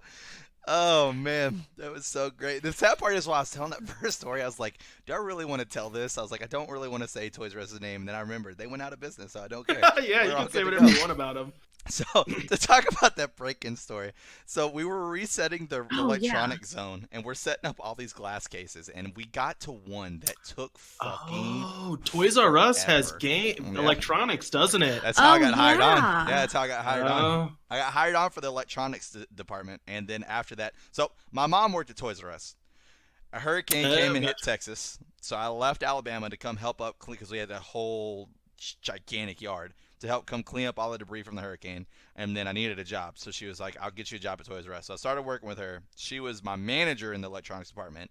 Oh man, that was so great. The sad part is while I was telling that first story, I was like, do I really want to tell this? I was like, I don't really want to say Toys R Us's name. And then I remembered they went out of business, so I don't care. Yeah, We're you all can say good to whatever go. you want about him. So to talk about that break-in story, so we were resetting the Oh, electronic zone, and we're setting up all these glass cases, and we got to one that took fucking. Oh, Toys R Us has forever. game Yeah. electronics, doesn't it? That's how I Oh, got hired on. yeah. Yeah, that's how I got hired on. Oh. I got hired on for the electronics department, and then after that, so my mom worked at Toys R Us. A hurricane came and hit Texas, so I left Alabama to come help up clean because we had that whole gigantic yard to help come clean up all the debris from the hurricane. And then I needed a job, so she was like, "I'll get you a job at Toys R Us." So I started working with her. She was my manager in the electronics department.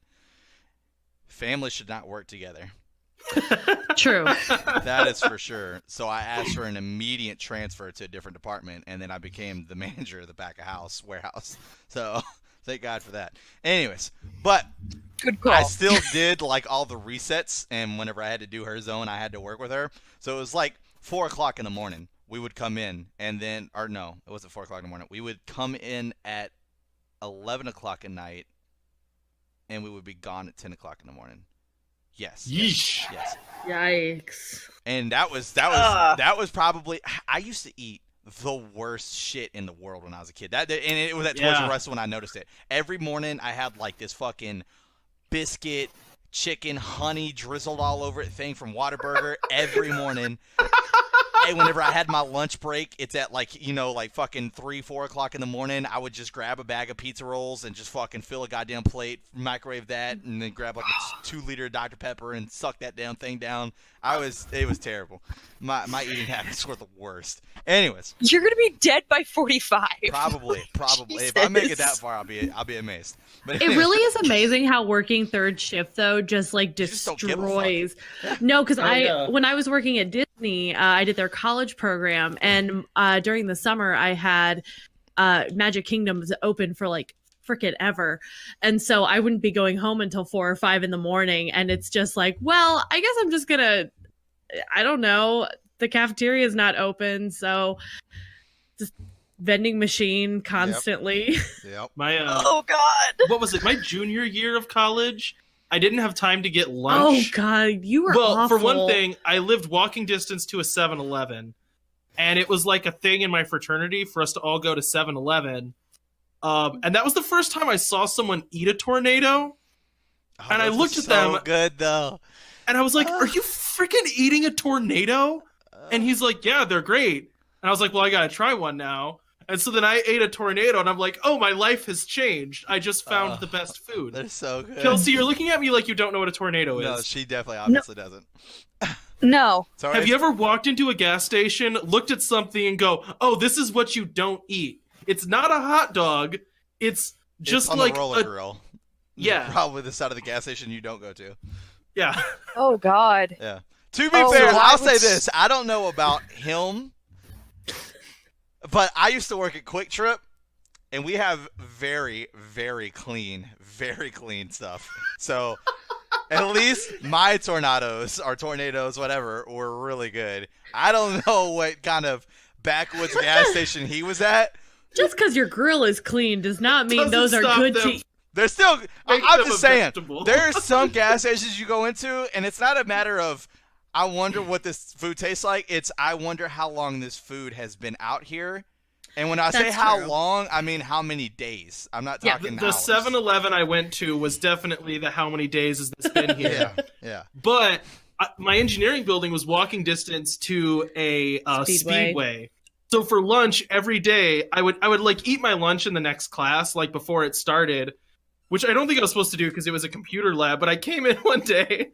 Families should not work together. True. That is for sure. So I asked for an immediate transfer to a different department, and then I became the manager of the back of house warehouse. So thank God for that. Anyways, but Good call. I still did like all the resets, and whenever I had to do her zone, I had to work with her. So it was like 4 o'clock in the morning. We would come in, and then, or no, it wasn't 4 o'clock in the morning. We would come in at 11 o'clock at night, and we would be gone at 10 o'clock in the morning. Yes. Yeesh. Yes. Yikes. And that was probably, I used to eat the worst shit in the world when I was a kid. And it was at Toys Yeah. R Us when I noticed it. Every morning I had like this fucking biscuit, chicken, honey drizzled all over it thing from Whataburger every morning. And whenever I had my lunch break, it's at like, you know, like fucking 3, 4 o'clock in the morning. I would just grab a bag of pizza rolls and just fucking fill a goddamn plate, microwave that, and then grab like a 2-liter Dr. Pepper and suck that damn thing down. It was terrible. My eating habits were the worst. Anyways, You're gonna be dead by 45. probably. If I make it that Jesus. far, I'll be amazed. But It anyways, really is amazing how working third shift though just like just don't give a fuck. destroys. No, because yeah. when I was working at Disney, I did their college program, and during the summer I had Magic Kingdoms open for like frickin' ever, and so I wouldn't be going home until 4 or 5 in the morning, and it's just like, well, I guess I'm just gonna, I don't know, the cafeteria is not open, so just vending machine constantly. Yep. My Oh God. what was it? My junior year of college, I didn't have time to get Oh lunch. god, you were Well, awful. for one thing, I lived walking distance to a 7-Eleven, and it was like a thing in my fraternity for us to all go to 7-Eleven. And that was the first time I saw someone eat a tornado, Oh, And I those are looked at so them- good though. and I was like, "Are you freaking eating a tornado?" And he's like, "Yeah, they're great." And I was like, "Well, I gotta try one now." And so then I ate a tornado, and I'm like, "Oh, my life has changed. I just found the best food." They're so good. Kelsey, you're looking at me like you don't know what a tornado is. No, she definitely obviously doesn't. No. So Have you ever walked into a gas station, looked at something, and go, "Oh, this is what you don't eat"? It's not a hot dog. It's just on like the roller a, grill. Yeah. Probably the side of the gas station you don't go to. yeah. Oh God. Yeah. To be Oh, fair, well, I I'll would say this. I don't know about him, but I used to work at Quick Trip, and we have very, very clean stuff. So at least my tornadoes, whatever, were really good. I don't know what kind of backwoods gas station he was at. Just because your grill is clean does not mean Doesn't those are stop good them. to eat. They're still. Make I'm them just a saying. vegetable. There's some gas stations you go into, and it's not a matter of I wonder what this food tastes like. It's I wonder how long this food has been out here. And when I say That's how true. long, I mean how many days. I'm not Yeah, talking The hours. 7-Eleven I went to was definitely the how many days has this been here. Yeah. But my engineering building was walking distance to a Speedway. speedway. So for lunch every day, I would like eat my lunch in the next class, like before it started, which I don't think I was supposed to do because it was a computer lab. But I came in one day,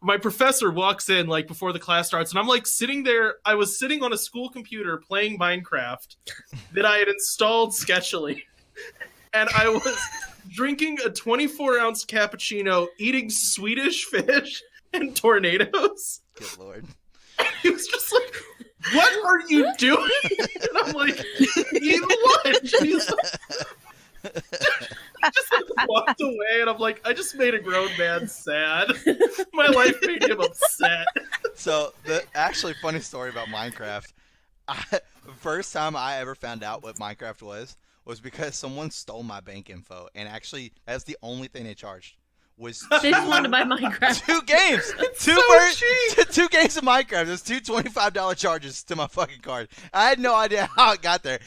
my professor walks in like before the class starts, and I'm like sitting there. I was sitting on a school computer playing Minecraft that I had installed sketchily, and I was drinking a 24-ounce cappuccino, eating Swedish fish, and tornadoes. Good lord. He was just like, "What are you doing?" And I'm like, "Eat lunch." And he's like, just like walked away, and I'm like, I just made a grown man sad. My life made him upset. So the actually funny story about Minecraft. The first time I ever found out what Minecraft was because someone stole my bank info, and actually that's the only thing they charged. Was They just wanted to buy Minecraft. 2 games. Two games of Minecraft. There's two $25 charges to my fucking card. I had no idea how it got there.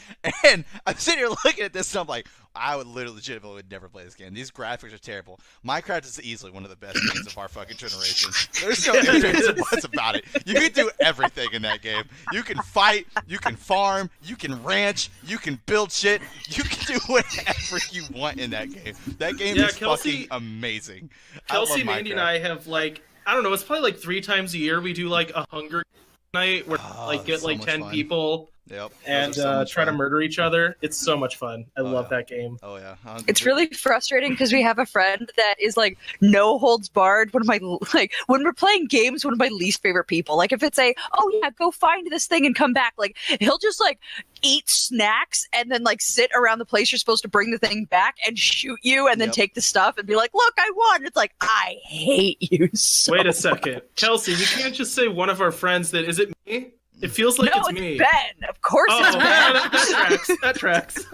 And I'm sitting here looking at this and I'm like, I would legitimately would never play this game. These graphics are terrible. Minecraft is easily one of the best games of our fucking generation. There's no ifs, ands, and buts about it. You can do everything in that game. You can fight, you can farm, you can ranch, you can build shit. You can do whatever you want in that game. That game is fucking amazing. Kelsey, Mandy, and I have like, I don't know, it's probably like 3 times a year we do like a hunger night where like get like 10 people. Yep. And try to murder each other. It's so much fun. I love that game. Oh yeah. It's really frustrating because we have a friend that is like no holds barred. One of my when we're playing games, one of my least favorite people. Like if it's oh yeah, go find this thing and come back. Like he'll just like eat snacks and then like sit around the place you're supposed to bring the thing back and shoot you and then take the stuff and be like, look, I won. It's like, I hate you so Wait a second. Kelsey, you can't just say one of our friends that, is it me? It feels like it's me. Ben. Of course it's Ben. That tracks.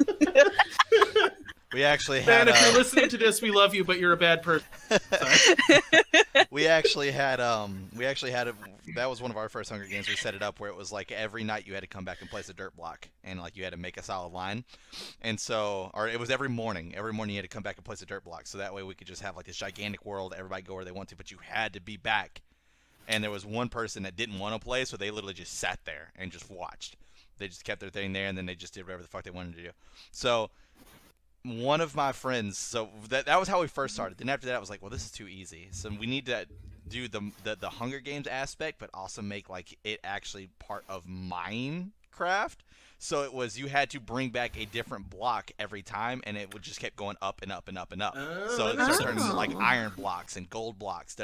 We actually Ben, had. if you're listening to this, we love you, but you're a bad person. We actually had. That was one of our first Hunger Games. We set it up where it was like every night you had to come back and place a dirt block, and like you had to make a solid line, and so, or it was every morning. Every morning you had to come back and place a dirt block, so that way we could just have like this gigantic world. Everybody go where they want to, but you had to be back. And there was one person that didn't want to play, so they literally just sat there and just watched. They just kept their thing there, and then they just did whatever the fuck they wanted to do. So one of my friends, so that was how we first started. Then after that, I was like, well, this is too easy. So we need to do the Hunger Games aspect, but also make like it actually part of Minecraft. So it was you had to bring back a different block every time, and it would just kept going up and up and up and up. So it started turning into like iron blocks and gold blocks.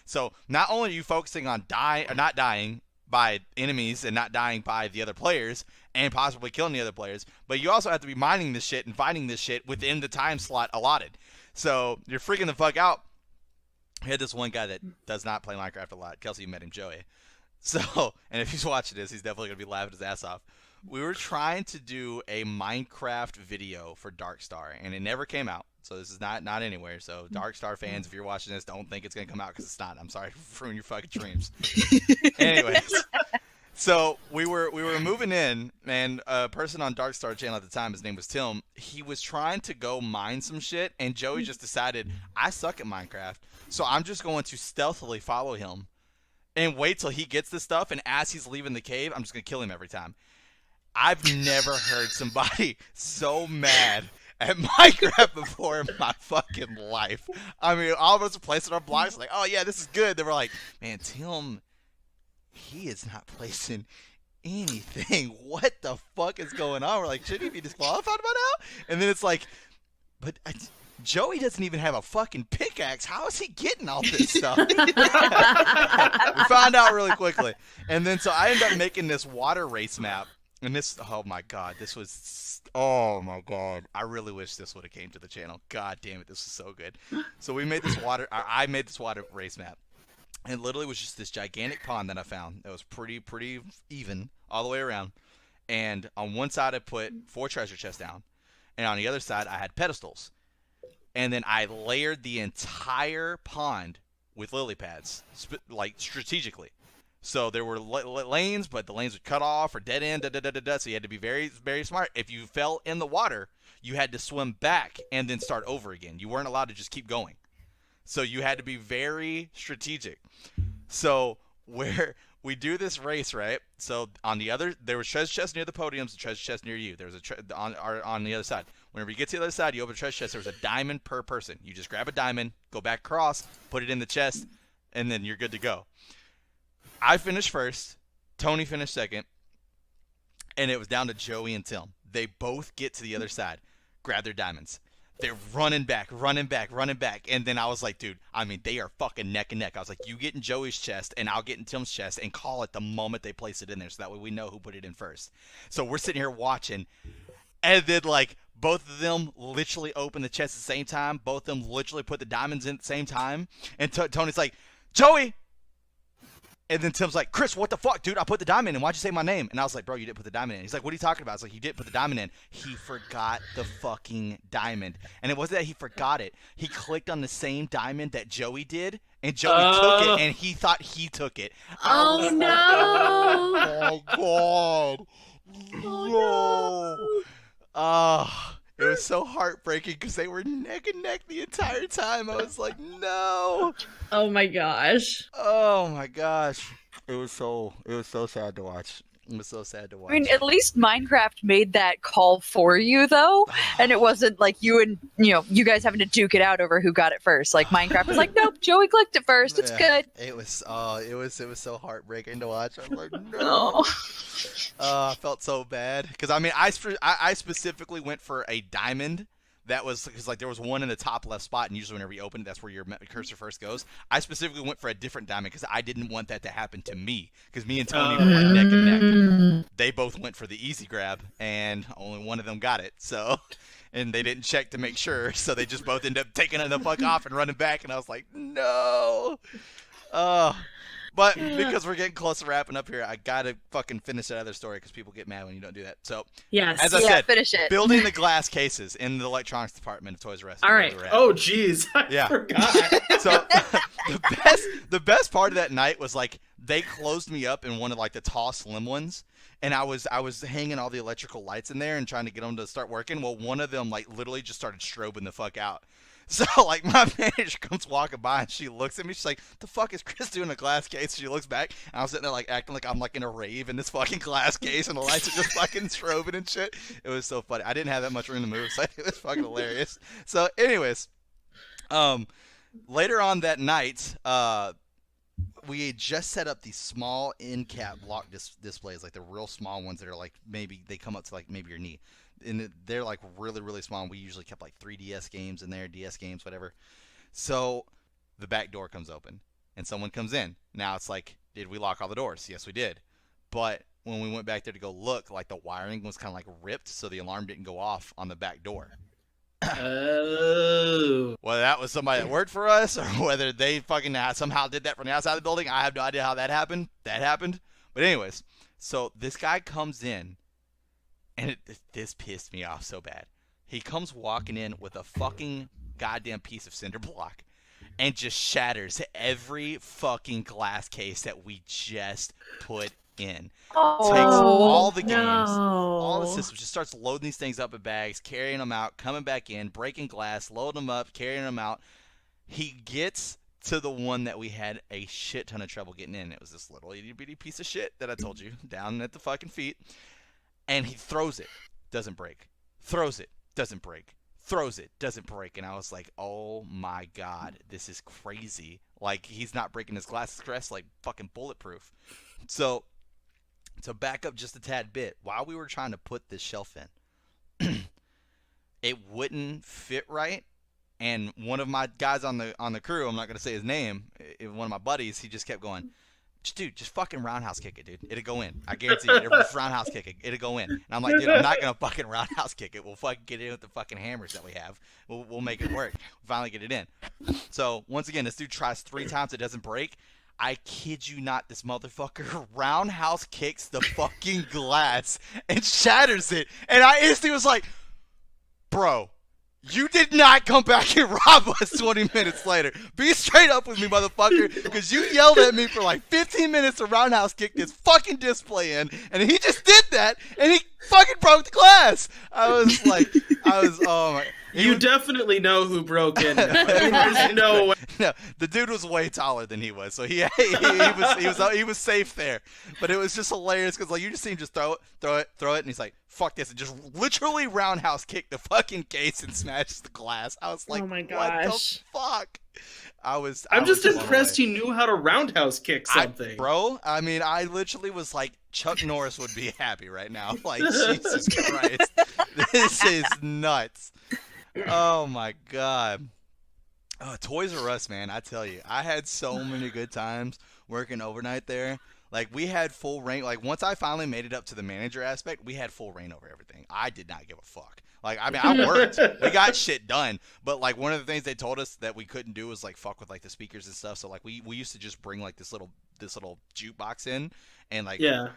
So not only are you focusing on not dying by enemies and not dying by the other players and possibly killing the other players, but you also have to be mining this shit and finding this shit within the time slot allotted. So you're freaking the fuck out. We had this one guy that does not play Minecraft a lot. Kelsey, you met him, Joey. So, and if he's watching this, he's definitely going to be laughing his ass off. We were trying to do a Minecraft video for Darkstar, and it never came out. So this is not anywhere. So Darkstar fans, if you're watching this, don't think it's going to come out because it's not. I'm sorry for ruining your fucking dreams. Anyways, so we were moving in, and a person on Darkstar channel at the time, his name was Tim, he was trying to go mine some shit, and Joey just decided, I suck at Minecraft, so I'm just going to stealthily follow him and wait till he gets the stuff, and as he's leaving the cave, I'm just going to kill him every time. I've never heard somebody so mad at Minecraft before in my fucking life. I mean, all of us are placing our blocks like, oh yeah, this is good. They were like, man, Tim, he is not placing anything. What the fuck is going on? We're like, shouldn't he be disqualified by now? And then it's like, but Joey doesn't even have a fucking pickaxe. How is he getting all this stuff? We found out really quickly. And then so I ended up making this water race map. And this, oh my god, oh my god. I really wish this would have came to the channel. God damn it, this was so good. So I made this water race map. And it literally was just this gigantic pond that I found that was pretty even all the way around. And on one side I put 4 treasure chests down. And on the other side I had pedestals. And then I layered the entire pond with lily pads, like strategically. So there were lanes, but the lanes would cut off or dead end, so you had to be very, very smart. If you fell in the water, you had to swim back and then start over again. You weren't allowed to just keep going. So you had to be very strategic. So where we do this race, right? So on the other, there was treasure chests near the podiums, and treasure chests near you. There was on the other side. Whenever you get to the other side, you open a treasure chest. There was a diamond per person. You just grab a diamond, go back across, put it in the chest, and then you're good to go. I finished first, Tony finished second, and it was down to Joey and Tim. They both get to the other side, grab their diamonds. they're running back. And then I was like, dude, I mean, they are fucking neck and neck. I was like, you get in Joey's chest and I'll get in Tim's chest and call it the moment they place it in there. So that way we know who put it in first. So we're sitting here watching. And then, like, both of them literally open the chest at the same time. Both of them literally put the diamonds in at the same time. And Tony's like, Joey! And then Tim's like, Chris, what the fuck, dude? I put the diamond in. Why'd you say my name? And I was like, bro, you didn't put the diamond in. He's like, what are you talking about? I was like, you didn't put the diamond in. He forgot the fucking diamond. And it wasn't that he forgot it. He clicked on the same diamond that Joey did. And Joey took it, and he thought he took it. Oh, no. Oh, God. No. It was so heartbreaking because they were neck and neck the entire time. I was like, no. Oh my gosh. Oh my gosh. It was so sad to watch. It was so sad to watch. I mean, at least Minecraft made that call for you, though, and it wasn't like you guys having to duke it out over who got it first. Like Minecraft was like, nope, Joey clicked it first. It's good. It was so heartbreaking to watch. I was like, no. Oh. I felt so bad because I mean, I specifically went for a diamond. That was because like there was one in the top left spot, and usually whenever you open it, that's where your cursor first goes. I specifically went for a different diamond because I didn't want that to happen to me. Because me and Tony were like neck and neck. They both went for the easy grab, and only one of them got it. So, and they didn't check to make sure, so they just both ended up taking it the fuck off and running back. And I was like, no. But because we're getting close to wrapping up here, I gotta fucking finish that other story because people get mad when you don't do that. So, Yes. as I said, finish it. building the glass cases in the electronics department of Toys R Us. All right. Oh, jeez. I forgot. So the best part of that night was like they closed me up in one of like the tall, slim ones, and I was hanging all the electrical lights in there and trying to get them to start working. Well, one of them like literally just started strobing the fuck out. So, like, my manager comes walking by, and she looks at me. She's like, the fuck is Chris doing in a glass case? She looks back, and I was sitting there, like, acting like I'm, like, in a rave in this fucking glass case, and the lights are just fucking strobing and shit. It was so funny. I didn't have that much room to move, so it was fucking hilarious. So, anyways, later on that night, we had just set up these small end-cap block displays, like the real small ones that are, like, maybe they come up to, like, maybe your knee. And they're like really, really small. And we usually kept like 3DS games in there, DS games, whatever. So the back door comes open and someone comes in. Now it's like, did we lock all the doors? Yes, we did. But when we went back there to go look, like the wiring was kind of like ripped, so the alarm didn't go off on the back door. Oh. Whether that was somebody that worked for us or whether they fucking somehow did that from the outside of the building, I have no idea how that happened. That happened. But anyways, so this guy comes in. And this pissed me off so bad. He comes walking in with a fucking goddamn piece of cinder block and just shatters every fucking glass case that we just put in. Oh, Takes all the games, no. all the systems, just starts loading these things up in bags, carrying them out, coming back in, breaking glass, loading them up, carrying them out. He gets to the one that we had a shit ton of trouble getting in. It was this little itty bitty piece of shit that I told you, down at the fucking feet. And he throws it, doesn't break. Throws it, doesn't break. Throws it, doesn't break. And I was like, oh my God, this is crazy. Like, he's not breaking his glass. It's like fucking bulletproof. So, to back up just a tad bit, while we were trying to put this shelf in, it wouldn't fit right. And one of my guys on the crew, I'm not going to say his name, one of my buddies, he just kept going, dude, just fucking roundhouse kick it, dude. It'll go in. I guarantee you. Just roundhouse kick it. It'll go in. And I'm like, dude, I'm not going to fucking roundhouse kick it. We'll fucking get in with the fucking hammers that we have. We'll make it work. We'll finally get it in. So, once again, this dude tries 3 times. It doesn't break. I kid you not, this motherfucker roundhouse kicks the fucking glass and shatters it. And I instantly was like, bro, you did not come back and rob us 20 minutes later. Be straight up with me, motherfucker, because you yelled at me for like 15 minutes to roundhouse kick this fucking display in, and he just did that, and he fucking broke the glass. Oh my. You definitely know who broke in. There's no way. No, the dude was way taller than he was, so he was safe there. But it was just hilarious because like you just see him just throw it, and he's like, "Fuck this!" and just literally roundhouse kick the fucking case and smash the glass. I was like, Oh my "What gosh. the fuck?" I'm just impressed he knew how to roundhouse kick something. Bro, I mean, I literally was like, Chuck Norris would be happy right now. Like, Jesus Christ, this is nuts. Oh my god. Oh, Toys R Us, man, I tell you, I had so many good times working overnight there. Like we had full reign. Like once I finally made it up to the manager aspect, we had full reign over everything. I did not give a fuck. Like I mean, I worked. We got shit done. But like one of the things they told us that we couldn't do was like fuck with like the speakers and stuff. So like we used to just bring like this little jukebox in, and like Yeah.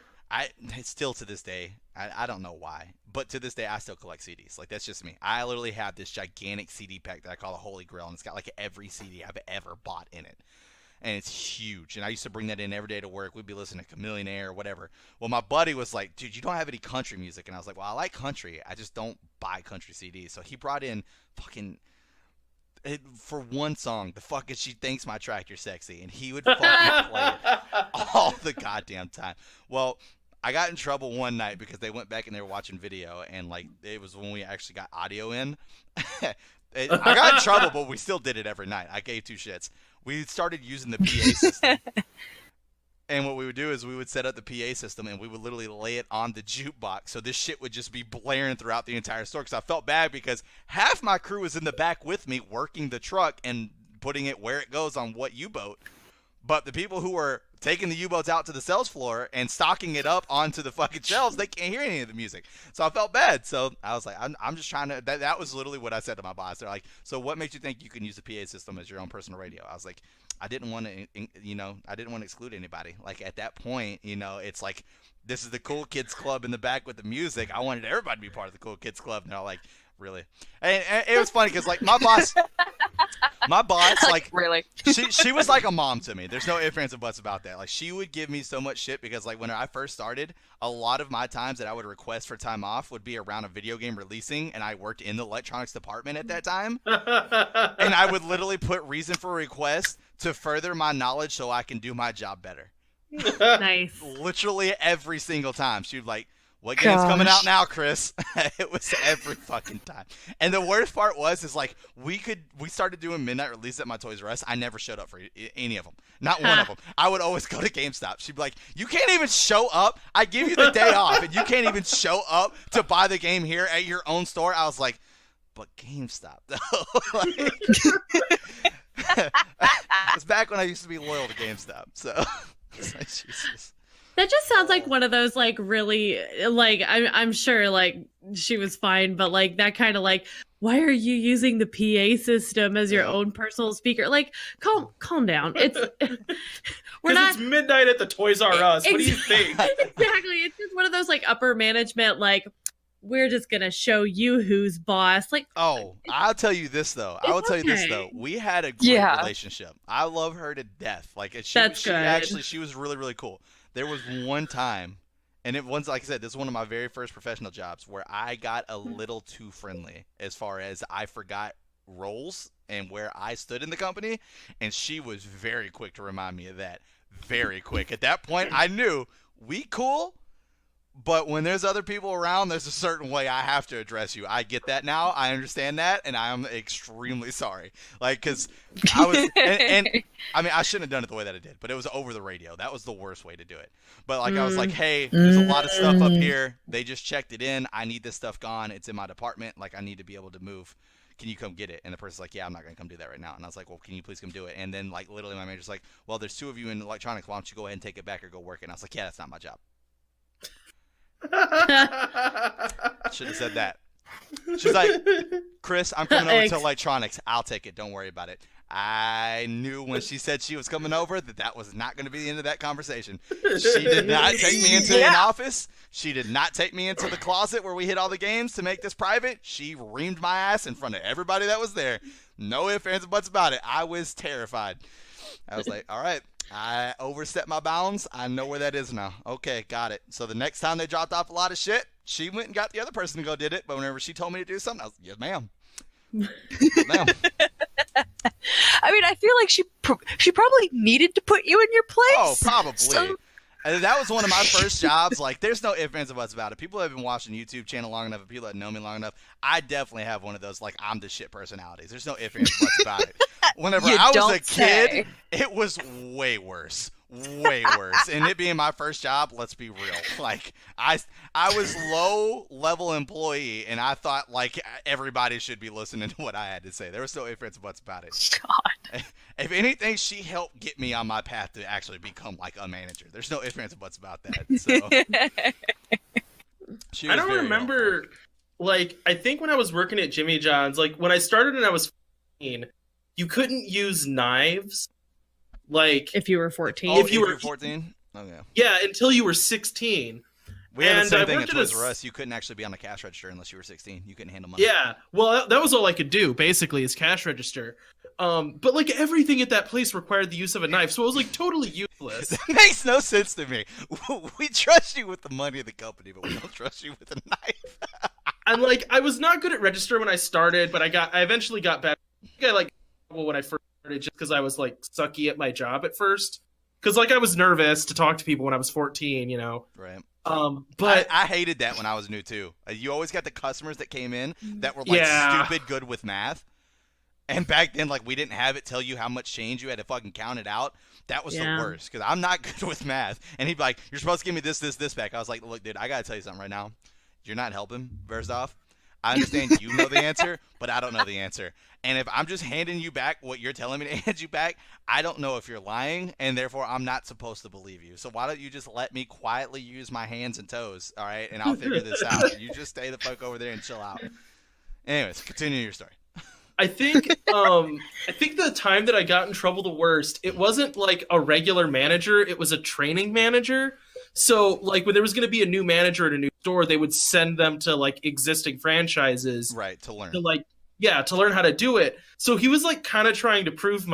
it's still to this day, I don't know why, but to this day I still collect CDs. Like that's just me. I literally have this gigantic CD pack that I call the Holy Grail, and it's got like every CD I've ever bought in it, and it's huge. And I used to bring that in every day to work. We'd be listening to Chameleon Air or whatever. Well, my buddy was like, "Dude, you don't have any country music," and I was like, "Well, I like country. I just don't buy country CDs." So he brought in fucking. For one song, the fucking She Thinks My Tractor Sexy, and he would fucking play it all the goddamn time. Well, I got in trouble one night because they went back and they were watching video, and like it was when we actually got audio in. I got in trouble, but we still did it every night. I gave two shits. We started using the PA system. And what we would do is we would set up the PA system and we would literally lay it on the jukebox. So this shit would just be blaring throughout the entire store. Because I felt bad because half my crew was in the back with me working the truck and putting it where it goes on what U-boat. But the people who were taking the U-boats out to the sales floor and stocking it up onto the fucking shelves, they can't hear any of the music. So I felt bad. So I was like, I'm just trying to, that was literally what I said to my boss. They're like, so what makes you think you can use the PA system as your own personal radio? I was like, I didn't want to, I didn't want to exclude anybody. Like at that point, it's like, this is the cool kids club in the back with the music. I wanted everybody to be part of the cool kids club. And they're like, really? And it was funny because like my boss, like really. she was like a mom to me. There's no ifs, ands, and buts about that. Like she would give me so much shit because like when I first started, a lot of my times that I would request for time off would be around a video game releasing, and I worked in the electronics department at that time. And I would literally put reason for request to further my knowledge so I can do my job better. Nice. Literally every single time. She would like, what game's coming out now, Chris? It was every fucking time. And the worst part is like we started doing midnight release at my Toys R Us. I never showed up for any of them. Not one of them. I would always go to GameStop. She'd be like, you can't even show up. I give you the day off and you can't even show up to buy the game here at your own store. I was like, but GameStop though. It's back when I used to be loyal to GameStop. So it's like, Jesus. That just sounds like one of those like really like I'm sure like she was fine, but like that kind of like, why are you using the PA system as your own personal speaker? Like calm down. It's we're not. It's midnight at the Toys R Us. What do you think? Exactly. It's just one of those like upper management like, we're just gonna show you who's boss. Like, oh, I'll tell you this though. I will tell you this though. We had a great relationship. I love her to death. Like That's she good. Actually, she was really, really cool. There was one time, and it was like I said, this is one of my very first professional jobs where I got a little too friendly as far as I forgot roles and where I stood in the company, and she was very quick to remind me of that. Very quick. At that point, I knew we cool. But when there's other people around, there's a certain way I have to address you. I get that now. I understand that, and I am extremely sorry. Like, because I was, and I mean, I shouldn't have done it the way that I did, but it was over the radio. That was the worst way to do it. But like, I was like, hey, there's a lot of stuff up here. They just checked it in. I need this stuff gone. It's in my department. Like, I need to be able to move. Can you come get it? And the person's like, yeah, I'm not going to come do that right now. And I was like, well, can you please come do it? And then, like, literally my manager's like, well, there's two of you in electronics. Why don't you go ahead and take it back or go work it? And I was like, yeah, that's not my job. Should have said that. She's like, Chris, I'm coming over to electronics. I'll take it. Don't worry about it. I knew when she said she was coming over that was not going to be the end of that conversation. She did not take me into an office. She did not take me into the closet where we hid all the games to make this private. She reamed my ass in front of everybody that was there. No ifs, ands, and buts about it. I was terrified. I was like, all right. I overstepped my bounds. I know where that is now. Okay, got it. So the next time they dropped off a lot of shit, she went and got the other person to go did it. But whenever she told me to do something, I was, yes, ma'am. Yes, ma'am. I mean, I feel like she probably needed to put you in your place. Oh, probably. So... And that was one of my first jobs. Like, there's no ifs, ands, and buts about it. People have been watching YouTube channel long enough, and people that know me long enough, I definitely have one of those, like, I'm the shit personalities. There's no ifs, ands, and buts about it. Whenever I was a kid, it was way worse. way worse. And it being my first job, let's be real. Like I was low level employee, and I thought like everybody should be listening to what I had to say. There was no ifs, ands, or buts about it. God. If anything, she helped get me on my path to actually become like a manager. There's no ifs, ands, or buts about that. So she was I don't very remember. helpful. Like, I think when I was working at Jimmy John's, like when I started and I was 14, you couldn't use knives. Like, If you were 14. Oh, if you were 14? Okay. yeah, until you were 16. We had the And same I thing at worked at Toys a R s- Us. You couldn't actually be on the cash register unless you were 16. You couldn't handle money. Yeah, well, that was all I could do basically is cash register. But like everything at that place required the use of a knife, so it was like totally useless. That makes no sense to me. We trust you with the money of the company, but we don't trust you with a knife. And like I was not good at register when I started, but I eventually got better. I think I like when I first started just because I was like sucky at my job at first. Because like I was nervous to talk to people when I was 14, you know. Right. But I hated that when I was new too. You always got the customers that came in that were like Yeah. stupid good with math. And back then, like, we didn't have it tell you how much change you had to fucking count it out. That was Yeah. the worst, because I'm not good with math. And he'd be like, you're supposed to give me this back. I was like, look, dude, I got to tell you something right now. You're not helping, first off. I understand you know the answer, but I don't know the answer. And if I'm just handing you back what you're telling me to hand you back, I don't know if you're lying, and therefore I'm not supposed to believe you. So why don't you just let me quietly use my hands and toes, all right? And I'll figure this out. You just stay the fuck over there and chill out. Anyways, continue your story. I think the time that I got in trouble the worst, it wasn't like a regular manager, it was a training manager. So like when there was going to be a new manager at a new store, they would send them to like existing franchises Right, to learn. to like to learn how to do it. So he was like kind of trying to prove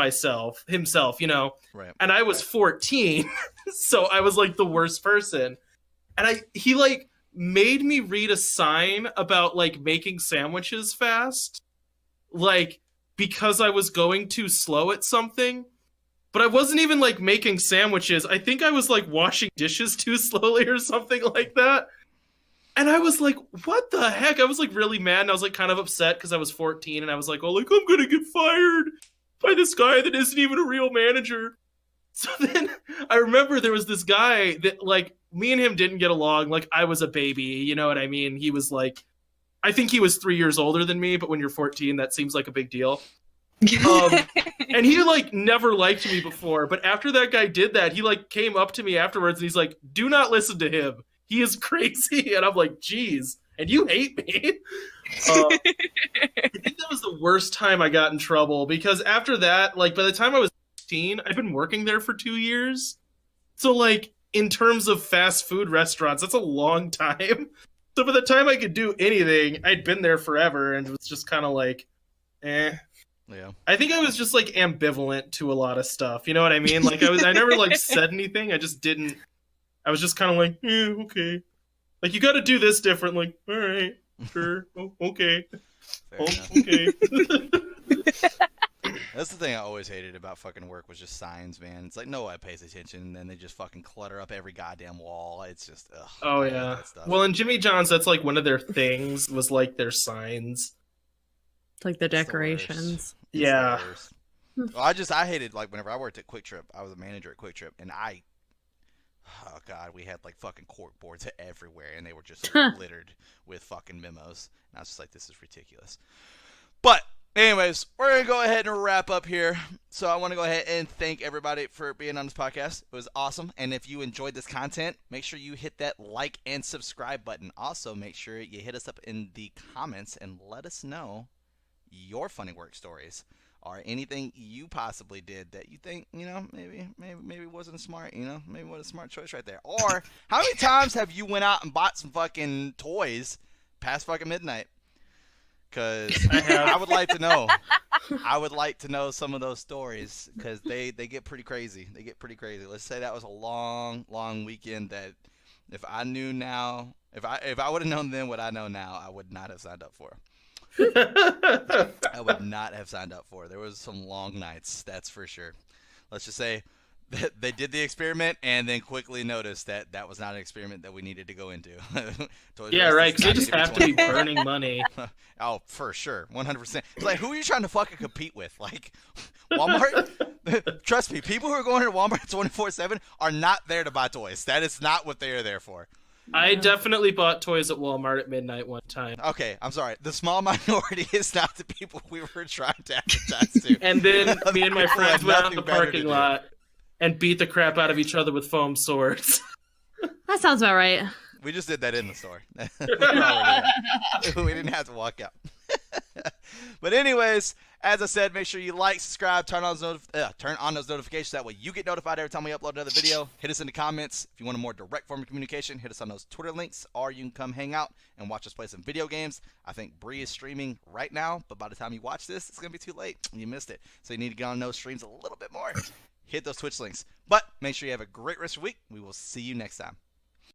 himself, you know. Right. And I was 14, so I was like the worst person. And he like made me read a sign about like making sandwiches fast. Like because I was going too slow at something. But I wasn't even like making sandwiches. I think I was like washing dishes too slowly or something like that. And I was like, what the heck? I was like really mad and I was like kind of upset because I was 14 and I was like, oh, like I'm gonna get fired by this guy that isn't even a real manager. So then I remember there was this guy that like me and him didn't get along. Like I was a baby, you know what I mean? He was like, I think he was 3 years older than me, but when you're 14, that seems like a big deal. And he like never liked me before, but after that guy did that, he like came up to me afterwards and he's like, do not listen to him. He is crazy. And I'm like, geez, and you hate me? I think that was the worst time I got in trouble because after that, like by the time I was 16, I'd been working there for 2 years. So like in terms of fast food restaurants, that's a long time. So by the time I could do anything, I'd been there forever and it was just kind of like, eh. Yeah. I think I was just like ambivalent to a lot of stuff. You know what I mean? Like I never like said anything. I just didn't. I was just kind of like, yeah, okay. Like you got to do this different. Like, all right, sure, oh, okay, Fair oh, enough. okay. That's the thing I always hated about fucking work was just signs, man. It's like no one pays attention, and then they just fucking clutter up every goddamn wall. It's just, ugh. Oh I hate yeah. that stuff. Well, in Jimmy John's, that's like one of their things was like their signs. It's like the It's the decorations. It's the Yeah. worst. Well, I hated, like, whenever I worked at Quick Trip, I was a manager at Quick Trip, and oh god, we had like fucking cork boards everywhere, and they were just littered with fucking memos. And I was just like, this is ridiculous. But anyways, we're gonna go ahead and wrap up here. So I want to go ahead and thank everybody for being on this podcast. It was awesome. And if you enjoyed this content, make sure you hit that like and subscribe button. Also, make sure you hit us up in the comments and let us know your funny work stories or anything you possibly did that you think, you know, maybe wasn't smart, you know, maybe wasn't a smart choice right there. Or how many times have you went out and bought some fucking toys past fucking midnight? Because I would like to know. I would like to know some of those stories because they get pretty crazy. They get pretty crazy. Let's say that was a long weekend that if I knew now, if I would have known then what I know now, I would not have signed up for. I would not have signed up for. There was some long nights, that's for sure. Let's just say that they did the experiment and then quickly noticed that that was not an experiment that we needed to go into. Yeah, right. Because they just have to be 20. burning money. Oh, for sure, 100%. It's like, who are you trying to fucking compete with? Like, Walmart, trust me, people who are going to Walmart 24/7 are not there to buy toys. That is not what they are there for. I definitely bought toys at Walmart at midnight one time. Okay, I'm sorry. The small minority is not the people we were trying to advertise to. And then me and my People friends had went out in nothing the better to parking do. lot and beat the crap out of each other with foam swords. That sounds about right. We just did that in the store. We didn't have to walk out. But anyways, as I said, make sure you like, subscribe, turn on those notifications. That way you get notified every time we upload another video. Hit us in the comments. If you want a more direct form of communication, hit us on those Twitter links, or you can come hang out and watch us play some video games. I think Bree is streaming right now, but by the time you watch this, it's going to be too late. You missed it. So you need to get on those streams a little bit more. Hit those Twitch links. But make sure you have a great rest of your week. We will see you next time.